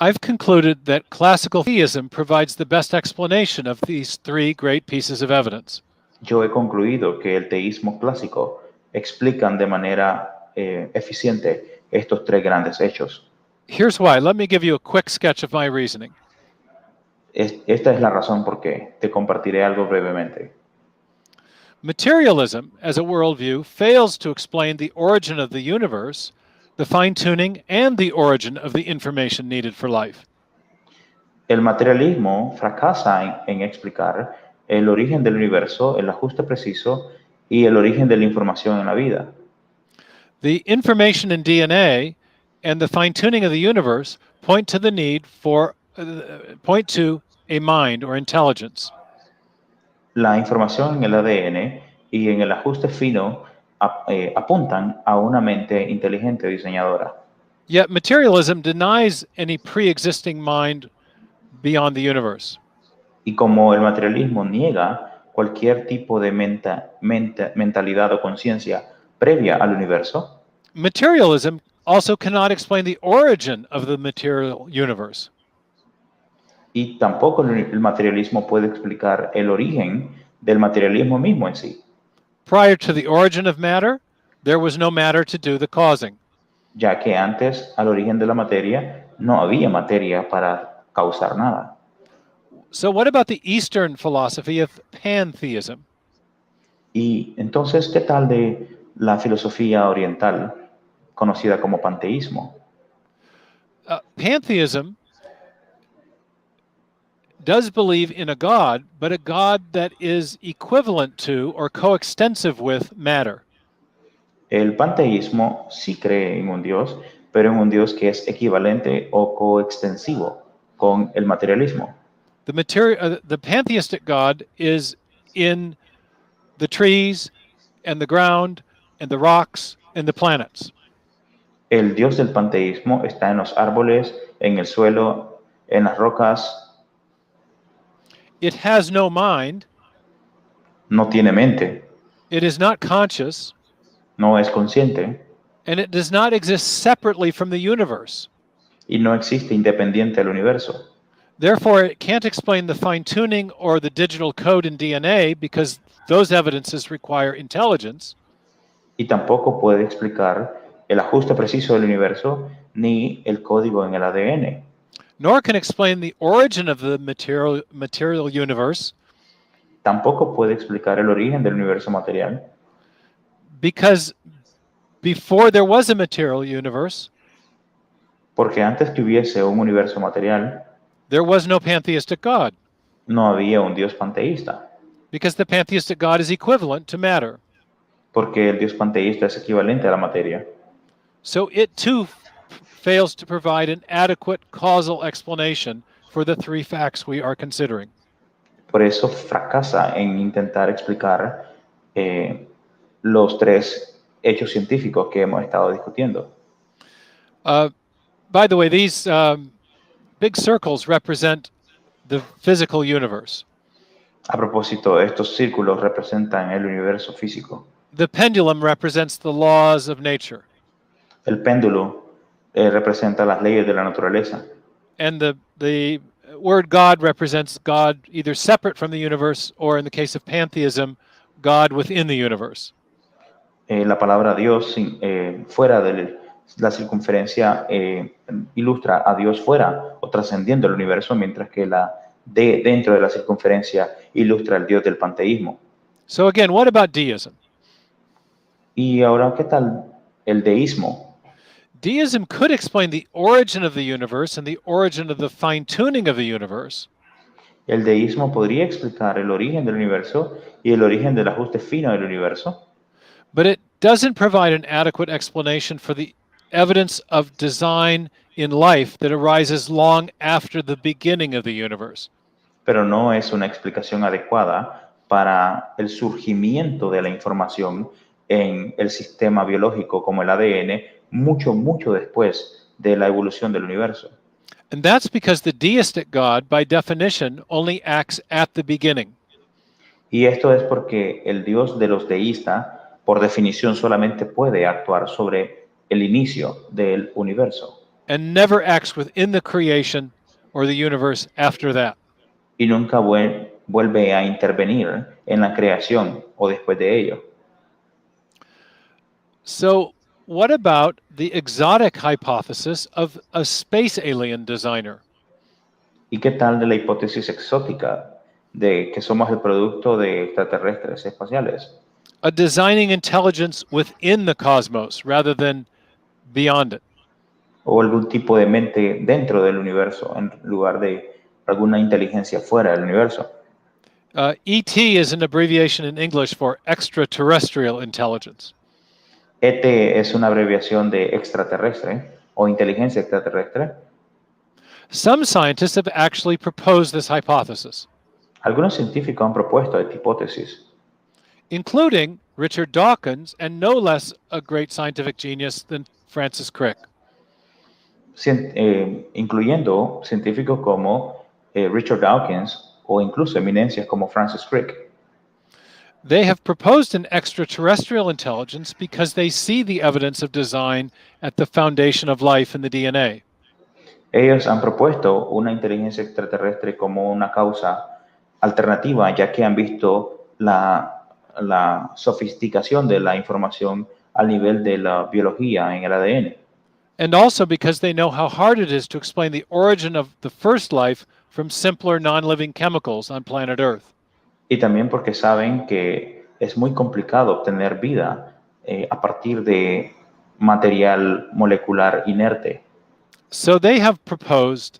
I've concluded that classical theism provides the best explanation of these three great pieces of evidence. Yo he concluido que el teísmo clásico explican de manera eficiente estos tres grandes hechos. Here's why. Let me give you a quick sketch of my reasoning. Esta es la razón por qué te compartiré algo brevemente. Materialism, as a worldview, fails to explain the origin of the universe, the fine-tuning, and the origin of the information needed for life. El materialismo fracasa en explicar el origen del universo, el ajuste preciso y el origen de la información en la vida. The information in DNA and the fine-tuning of the universe point to the need for point to a mind or intelligence. La información en el ADN y en el ajuste fino apuntan a una mente inteligente diseñadora. Yet materialism denies any pre-existing mind beyond the universe. Y como el materialismo niega cualquier tipo de mentalidad o conciencia previa al universo, Materialism also cannot explain the origin of the material universe. y tampoco el materialismo puede explicar el origen del materialismo mismo en sí, Prior to the origin of matter, there was no matter to do the causing. ya que antes, al origen de la materia, no había materia para causar nada. So what about the Eastern philosophy of pantheism? Y entonces, ¿qué tal de la filosofía oriental, conocida como panteísmo? Pantheism does believe in a God, but a God that is equivalent to or coextensive with matter. El panteísmo sí cree en un Dios, pero en un Dios que es equivalente o coextensivo con el materialismo. The pantheistic God is in the trees and the ground and the rocks and the planets. El Dios del panteísmo está en los árboles, en el suelo, en las rocas. It has no mind. No tiene mente, It is not conscious. no es consciente And it does not exist separately from the universe. y no existe independiente del universo. Therefore, it can't explain the fine-tuning or the digital code in DNA because those evidences require intelligence. Y tampoco puede explicar el ajuste preciso del universo ni el código en el ADN. Nor can explain the origin of the material universe Tampoco puede explicar el origen del universo material, because before there was a material universe, porque antes que hubiese un universo material, there was no pantheistic God, no había un Dios panteísta, because the pantheistic God is equivalent to matter. porque el Dios panteísta es equivalente a la materia. So it too fails to provide an adequate causal explanation for the three facts we are considering. Por eso fracasa en intentar explicar los tres hechos científicos que hemos estado discutiendo. By the way, these big circles represent the physical universe. A propósito, estos círculos representan el universo físico. The pendulum represents the laws of nature. El péndulo representa las leyes de la naturaleza. And the word God represents God either separate from the universe or, in the case of pantheism, God within the universe. La palabra Dios fuera de la circunferencia ilustra a Dios fuera o trascendiendo el universo, mientras que la de dentro de la circunferencia ilustra al Dios del panteísmo. So again, what about deism? Y ahora, ¿qué tal el deísmo? Deism could explain the origin of the universe and the origin of the fine-tuning of the universe. El deísmo podría explicar el origen del universo y el origen del ajuste fino del universo, But it doesn't provide an adequate explanation for the evidence of design in life that arises long after the beginning of the universe. pero no es una explicación adecuada para el surgimiento de la información en el sistema biológico como el ADN mucho después de la evolución del universo. And that's because the deistic God, by definition, only acts at the beginning. Y esto es porque el Dios de los deístas, por definición, solamente puede actuar sobre el inicio del universo. And never acts within the creation or the universe after that. Y nunca vuelve a intervenir en la creación o después de ello. So, what about the exotic hypothesis of a space alien designer? ¿Y qué tal de la hipótesis exótica de que somos el producto de extraterrestres espaciales. A designing intelligence within the cosmos rather than beyond it. O algún tipo de mente dentro del universo en lugar de alguna inteligencia fuera del universo. ET is an abbreviation in English for extraterrestrial intelligence. ET es una abreviación de extraterrestre o inteligencia extraterrestre. Some scientists have actually proposed this hypothesis, Algunos científicos han propuesto esta hipótesis, including Richard Dawkins and no less a great scientific genius than Francis Crick. incluyendo científicos como Richard Dawkins o incluso eminencias como Francis Crick. They have proposed an extraterrestrial intelligence because they see the evidence of design at the foundation of life in the DNA. Ellos han propuesto una inteligencia extraterrestre como una causa alternativa, ya que han visto la sofisticación de la información al nivel de la biología en el ADN. And also because they know how hard it is to explain the origin of the first life from simpler non-living chemicals on planet Earth. Y también porque saben que es muy complicado obtener vida a partir de material molecular inerte. So they have proposed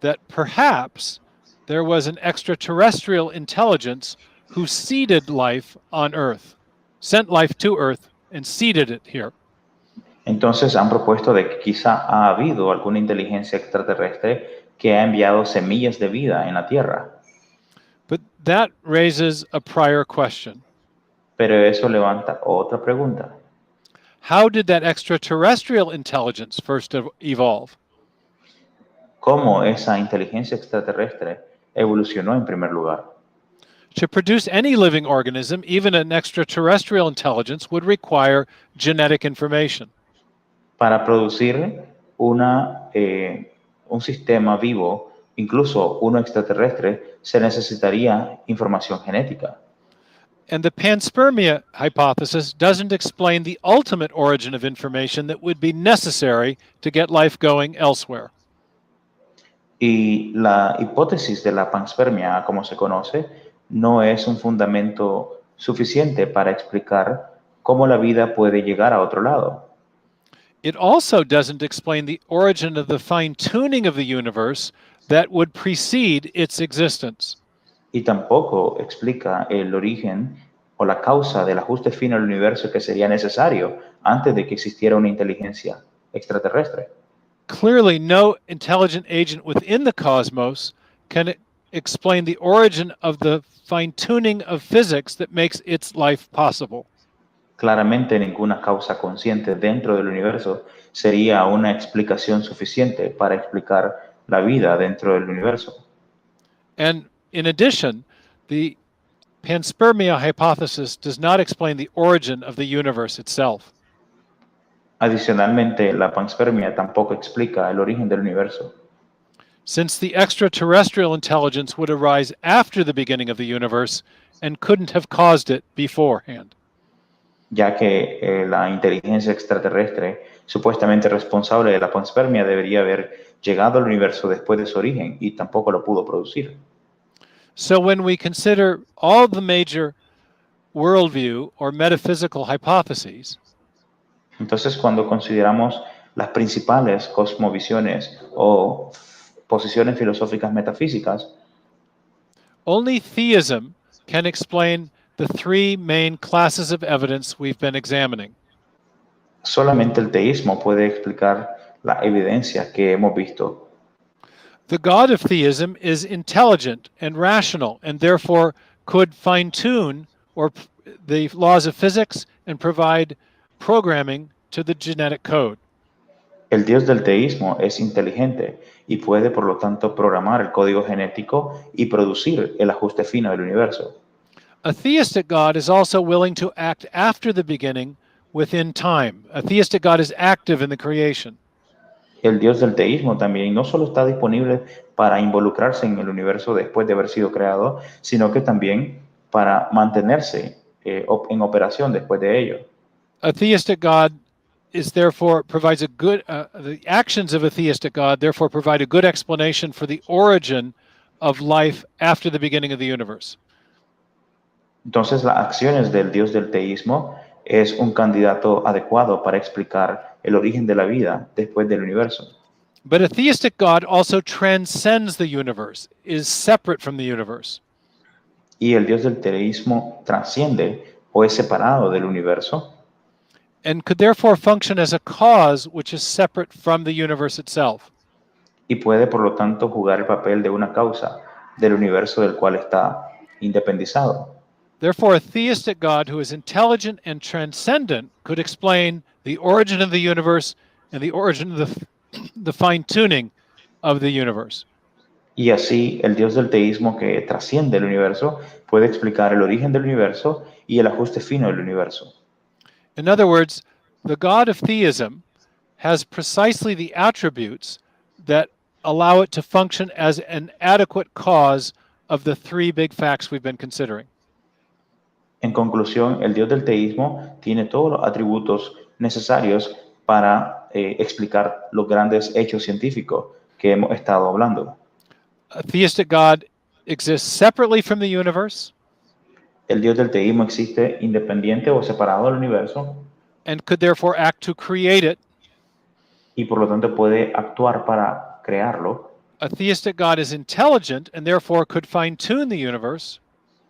that perhaps there was an extraterrestrial intelligence who seeded life on Earth, sent life to Earth and seeded it here. Entonces han propuesto de que quizá ha habido alguna inteligencia extraterrestre que ha enviado semillas de vida en la Tierra. But that raises a prior question. Pero eso levanta otra pregunta. How did that extraterrestrial intelligence first evolve? ¿Cómo esa inteligencia extraterrestre evolucionó en primer lugar? To produce any living organism, even an extraterrestrial intelligence, would require genetic information. Para producir un sistema vivo, incluso uno extraterrestre, se necesitaría información genética. And the panspermia hypothesis doesn't explain the ultimate origin of information that would be necessary to get life going elsewhere. Y la hipótesis de la panspermia, como se conoce, no es un fundamento suficiente para explicar cómo la vida puede llegar a otro lado. It also doesn't explain the origin of the fine-tuning of the universe that would precede its existence. Y tampoco explica el origen o la causa del ajuste fino al universo que sería necesario antes de que existiera una inteligencia extraterrestre. Clearly, no intelligent agent within the cosmos can explain the origin of the fine-tuning of physics that makes its life possible. Claramente ninguna causa consciente dentro del universo sería una explicación suficiente para explicar la vida dentro del universo. And in addition, the panspermia hypothesis does not explain the origin of the universe itself. Adicionalmente, la panspermia tampoco explica el origen del universo. Since the extraterrestrial intelligence would arise after the beginning of the universe and couldn't have caused it beforehand. Ya que la inteligencia extraterrestre supuestamente responsable de la panspermia debería haber llegado al universo después de su origen y tampoco lo pudo producir. So when we consider all the major worldview or metaphysical hypotheses, Entonces, cuando consideramos las principales cosmovisiones o posiciones filosóficas metafísicas, only theism can explain the three main classes of evidence we've been examining. solamente el teísmo puede explicar la evidencia que hemos visto. The God of theism is intelligent and rational and therefore could fine-tune the laws of physics and provide programming to the genetic code. El Dios del teísmo es inteligente y puede, por lo tanto, programar el código genético y producir el ajuste fino del universo. A theistic God is also willing to act after the beginning within time. A theistic God is active in the creation. El Dios del teísmo también no solo está disponible para involucrarse en el universo después de haber sido creado, sino que también para mantenerse en operación después de ello. A theistic God is therefore provides a good the actions of a theistic God therefore provide a good explanation for the origin of life after the beginning of the universe. Entonces, las acciones del Dios del teísmo es un candidato adecuado para explicar el origen de la vida después del universo. But a theistic God also transcends the universe, is separate from the universe. Y el Dios del teísmo trasciende o es separado del universo And could therefore function as a cause which is separate from the universe itself. y puede, por lo tanto, jugar el papel de una causa del universo del cual está independizado. Therefore, a theistic God who is intelligent and transcendent could explain the origin of the universe and the origin of the fine-tuning of the universe. Y así, el Dios del teísmo que trasciende el universo puede explicar el origen del universo y el ajuste fino del universo. In other words, the God of theism has precisely the attributes that allow it to function as an adequate cause of the three big facts we've been considering. En conclusión, el Dios del teísmo tiene todos los atributos necesarios para explicar los grandes hechos científicos que hemos estado hablando. A theistic God exists separately from the universe El Dios del teísmo existe independiente o separado del universo and could therefore act to create it. y por lo tanto puede actuar para crearlo. A theistic God is intelligent and therefore could fine-tune the universe.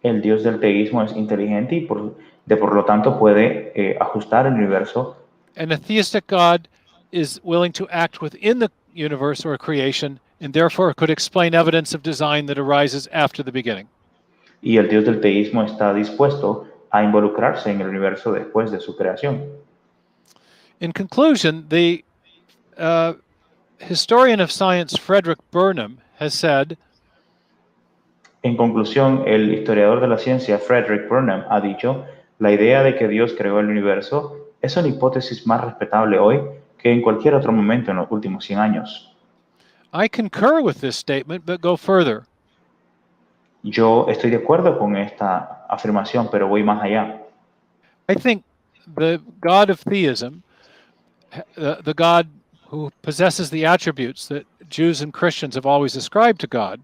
El Dios del teísmo es inteligente y por lo tanto puede ajustar el universo. And a theistic God is willing to act within the universe or creation and therefore could explain evidence of design that arises after the beginning. Y el Dios del teísmo está dispuesto a involucrarse en el universo después de su creación. In conclusion, the historian of science Frederick Burnham has said, En conclusión, el historiador de la ciencia Frederick Burnham ha dicho, la idea de que Dios creó el universo es una hipótesis más respetable hoy que en cualquier otro momento en los últimos 100 años. I concur with this statement, but go further. Yo estoy de acuerdo con esta afirmación, pero voy más allá. I think the God of theism, the God who possesses the attributes that Jews and Christians have always ascribed to God,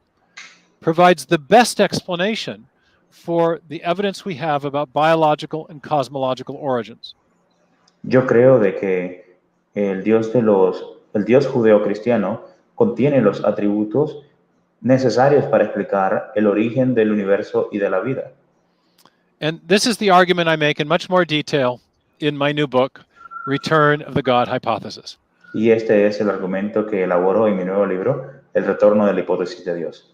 provides the best explanation for the evidence we have about biological and cosmological origins. Yo creo de que el Dios judeo-cristiano contiene los atributos necesarios para explicar el origen del universo y de la vida. And this is the argument I make in much more detail in my new book, Return of the God Hypothesis. Y este es el argumento que elaboro en mi nuevo libro, El retorno de la hipótesis de Dios.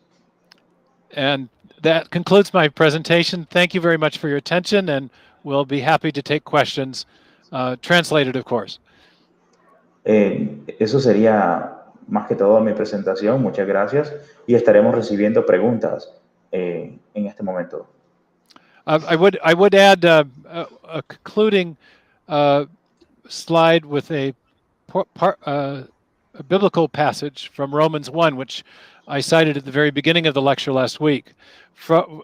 And that concludes my presentation. Thank you very much for your attention, and we'll be happy to take questions, translated, of course. Eso sería más que todo mi presentación. Muchas gracias. Y estaremos recibiendo preguntas en este momento. I would add a concluding slide with a biblical passage from Romans 1, which I cited at the very beginning of the lecture last week. From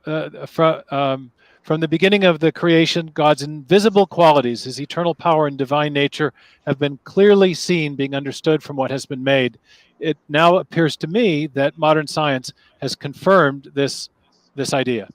the beginning of the creation, God's invisible qualities, his eternal power and divine nature, have been clearly seen, being understood from what has been made. It now appears to me that modern science has confirmed this idea.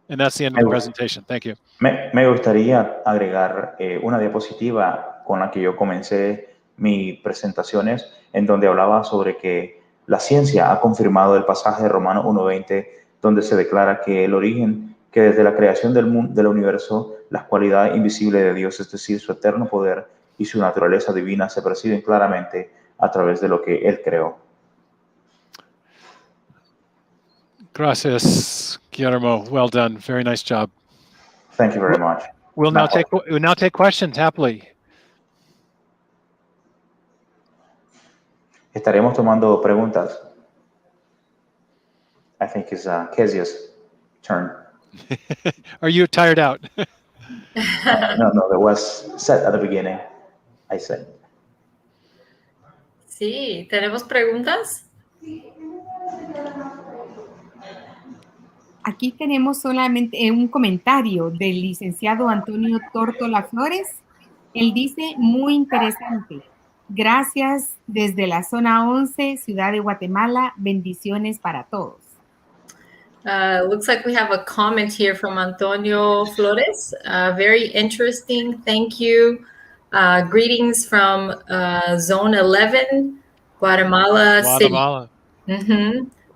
And that's the end of the presentation. Thank you. Me gustaría agregar una diapositiva con la que yo comencé mis presentaciones, en donde hablaba sobre que la ciencia ha confirmado el pasaje de Romanos 1:20, donde se declara que el origen, que desde la creación del universo, las cualidades invisibles de Dios, es decir, su eterno poder y su naturaleza divina, se perciben claramente a través de lo que Él creó. Gracias, Guillermo. Well done. Very nice job. Thank you very much. We'll now take questions happily. Estaremos tomando preguntas. I think it's Kezia's turn. Are you tired out? No, that was said at the beginning. I said. Sí, ¿tenemos preguntas? Aquí tenemos solamente un comentario del licenciado Antonio Tórtola Flores. Él dice, muy interesante. Gracias desde la zona 11, Ciudad de Guatemala. Bendiciones para todos. Looks like we have a comment here from Antonio Flores. Very interesting. Thank you. Greetings from Zone 11, Guatemala City. Guatemala.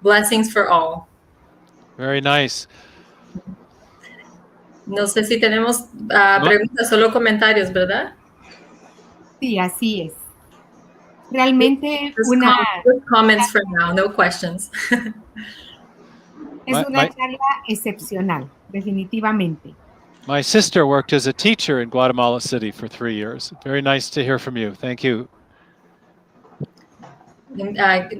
Blessings for all. Very nice. No sé si tenemos preguntas, solo comentarios, ¿verdad? Sí, así es. Realmente Just comments for now, no questions. Es una charla excepcional, definitivamente. My sister worked as a teacher in Guatemala City for 3 years. Very nice to hear from you. Thank you.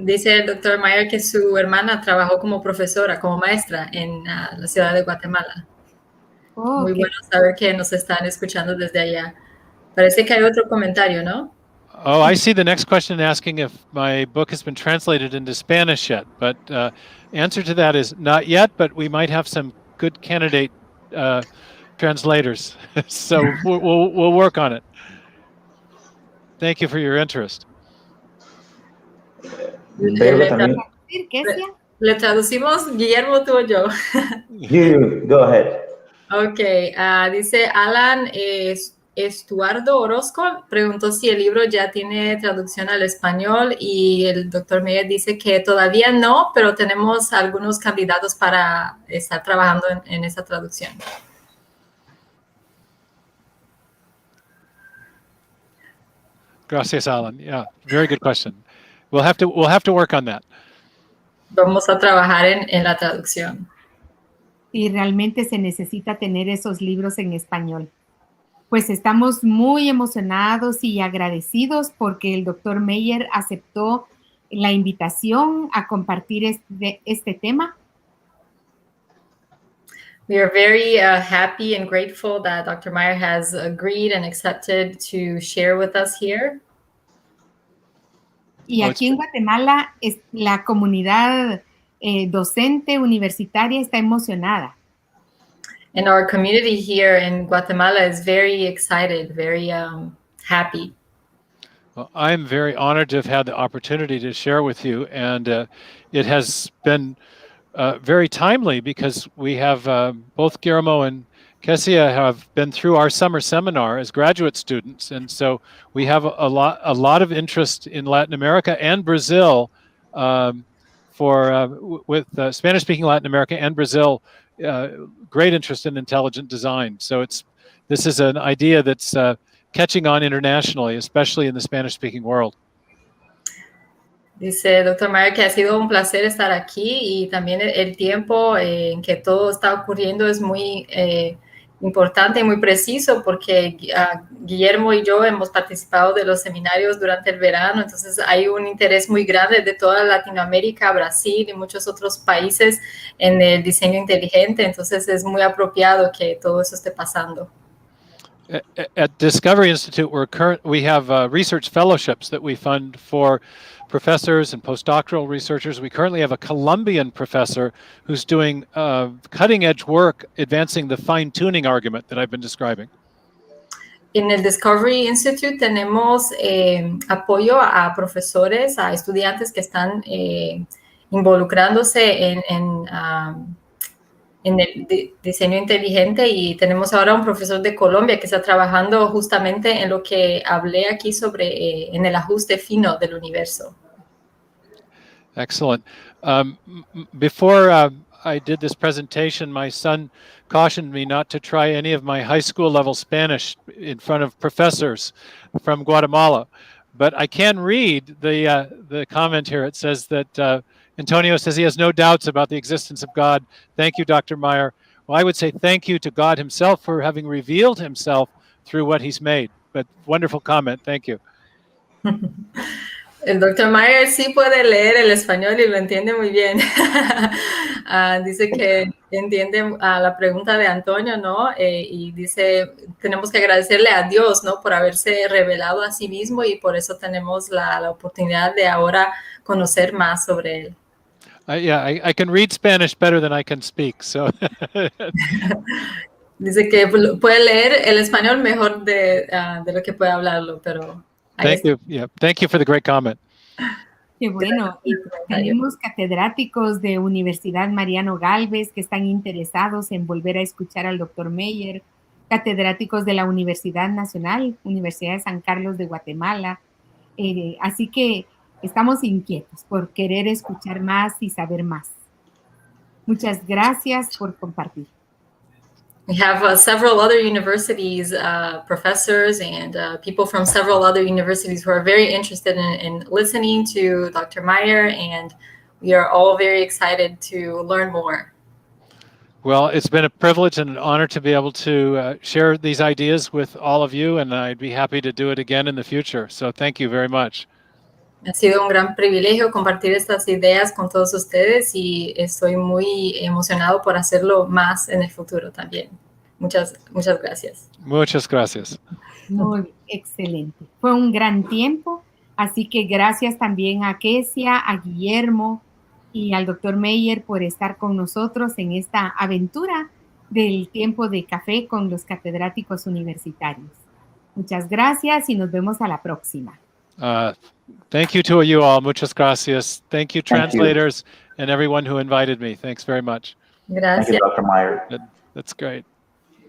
Dice el doctor Meyer que su hermana trabajó como profesora, como maestra en la ciudad de Guatemala. Oh, muy bueno saber que nos están escuchando desde allá. Parece que hay otro comentario, ¿no? Oh, I see the next question asking if my book has been translated into Spanish yet, but answer to that is not yet, but we might have some good candidate translators. So we'll work on it. Thank you for your interest. Le traducimos, Guillermo, tú o yo. You, go ahead. Ok, dice Alan Estuardo Orozco, preguntó si el libro ya tiene traducción al español y el doctor Meyer dice que todavía no, pero tenemos algunos candidatos para estar trabajando en esa traducción. Gracias, Alan. Yeah, very good question. We'll have to work on that. Vamos a trabajar en la traducción. Y realmente se necesita tener esos libros en español. Pues estamos muy emocionados y agradecidos porque el doctor Meyer aceptó la invitación a compartir este tema. We are very happy and grateful that Dr. Meyer has agreed and accepted to share with us here. Y aquí en Guatemala, la comunidad docente universitaria está emocionada. And our community here in Guatemala is very excited, very happy. Well, I'm very honored to have had the opportunity to share with you, and it has been very timely because we have both Guillermo and Kessia have been through our summer seminar as graduate students, and so we have a lot of interest in Latin America and Brazil with Spanish-speaking Latin America and Brazil. Great interest in intelligent design. So this is an idea that's catching on internationally, especially in the Spanish-speaking world. Dice Dr. Meyer que ha sido un placer estar aquí y también el tiempo en que todo está ocurriendo es muy importante y muy preciso porque Guillermo y yo hemos participado de los seminarios durante el verano, entonces hay un interés muy grande de toda Latinoamérica, Brasil y muchos otros países en el diseño inteligente, entonces es muy apropiado que todo eso esté pasando. At Discovery Institute, we have research fellowships that we fund for professors and postdoctoral researchers. We currently have a Colombian professor who's doing cutting-edge work advancing the fine-tuning argument that I've been describing. En el Discovery Institute tenemos apoyo a profesores, a estudiantes que están involucrándose en el diseño inteligente y tenemos ahora un profesor de Colombia que está trabajando justamente en lo que hablé aquí sobre en el ajuste fino del universo. Excellent. Before I did this presentation, my son cautioned me not to try any of my high school level Spanish in front of professors from Guatemala, but I can read the comment here. It says that Antonio says he has no doubts about the existence of God. Thank you, Dr. Meyer. Well, I would say thank you to God himself for having revealed himself through what he's made. But wonderful comment. Thank you. El Dr. Meyer sí puede leer el español y lo entiende muy bien. Dice que entiende la pregunta de Antonio, ¿no? Y dice, tenemos que agradecerle a Dios, ¿no? Por haberse revelado a sí mismo y por eso tenemos la oportunidad de ahora conocer más sobre él. Yeah, I can read Spanish better than I can speak, so. Dice que puede leer el español mejor de lo que puede hablarlo, pero... Thank you. Yeah, thank you for the great comment. Qué bueno. Y tenemos catedráticos de Universidad Mariano Galvez que están interesados en volver a escuchar al doctor Meyer, catedráticos de la Universidad Nacional, Universidad de San Carlos de Guatemala. Así que estamos inquietos por querer escuchar más y saber más. Muchas gracias por compartir. We have several other universities, professors and people from several other universities who are very interested in listening to Dr. Meyer, and we are all very excited to learn more. Well, it's been a privilege and an honor to be able to share these ideas with all of you, and I'd be happy to do it again in the future. So thank you very much. Ha sido un gran privilegio compartir estas ideas con todos ustedes y estoy muy emocionado por hacerlo más en el futuro también. Muchas gracias. Muchas gracias. Muy excelente. Fue un gran tiempo, así que gracias también a Kesia, a Guillermo y al doctor Meyer por estar con nosotros en esta aventura del tiempo de café con los catedráticos universitarios. Muchas gracias y nos vemos a la próxima. Thank you to you all. Muchas gracias. Thank you, translators, and everyone who invited me. Thanks very much. Gracias. Thank you, Dr. Meyer. That's great.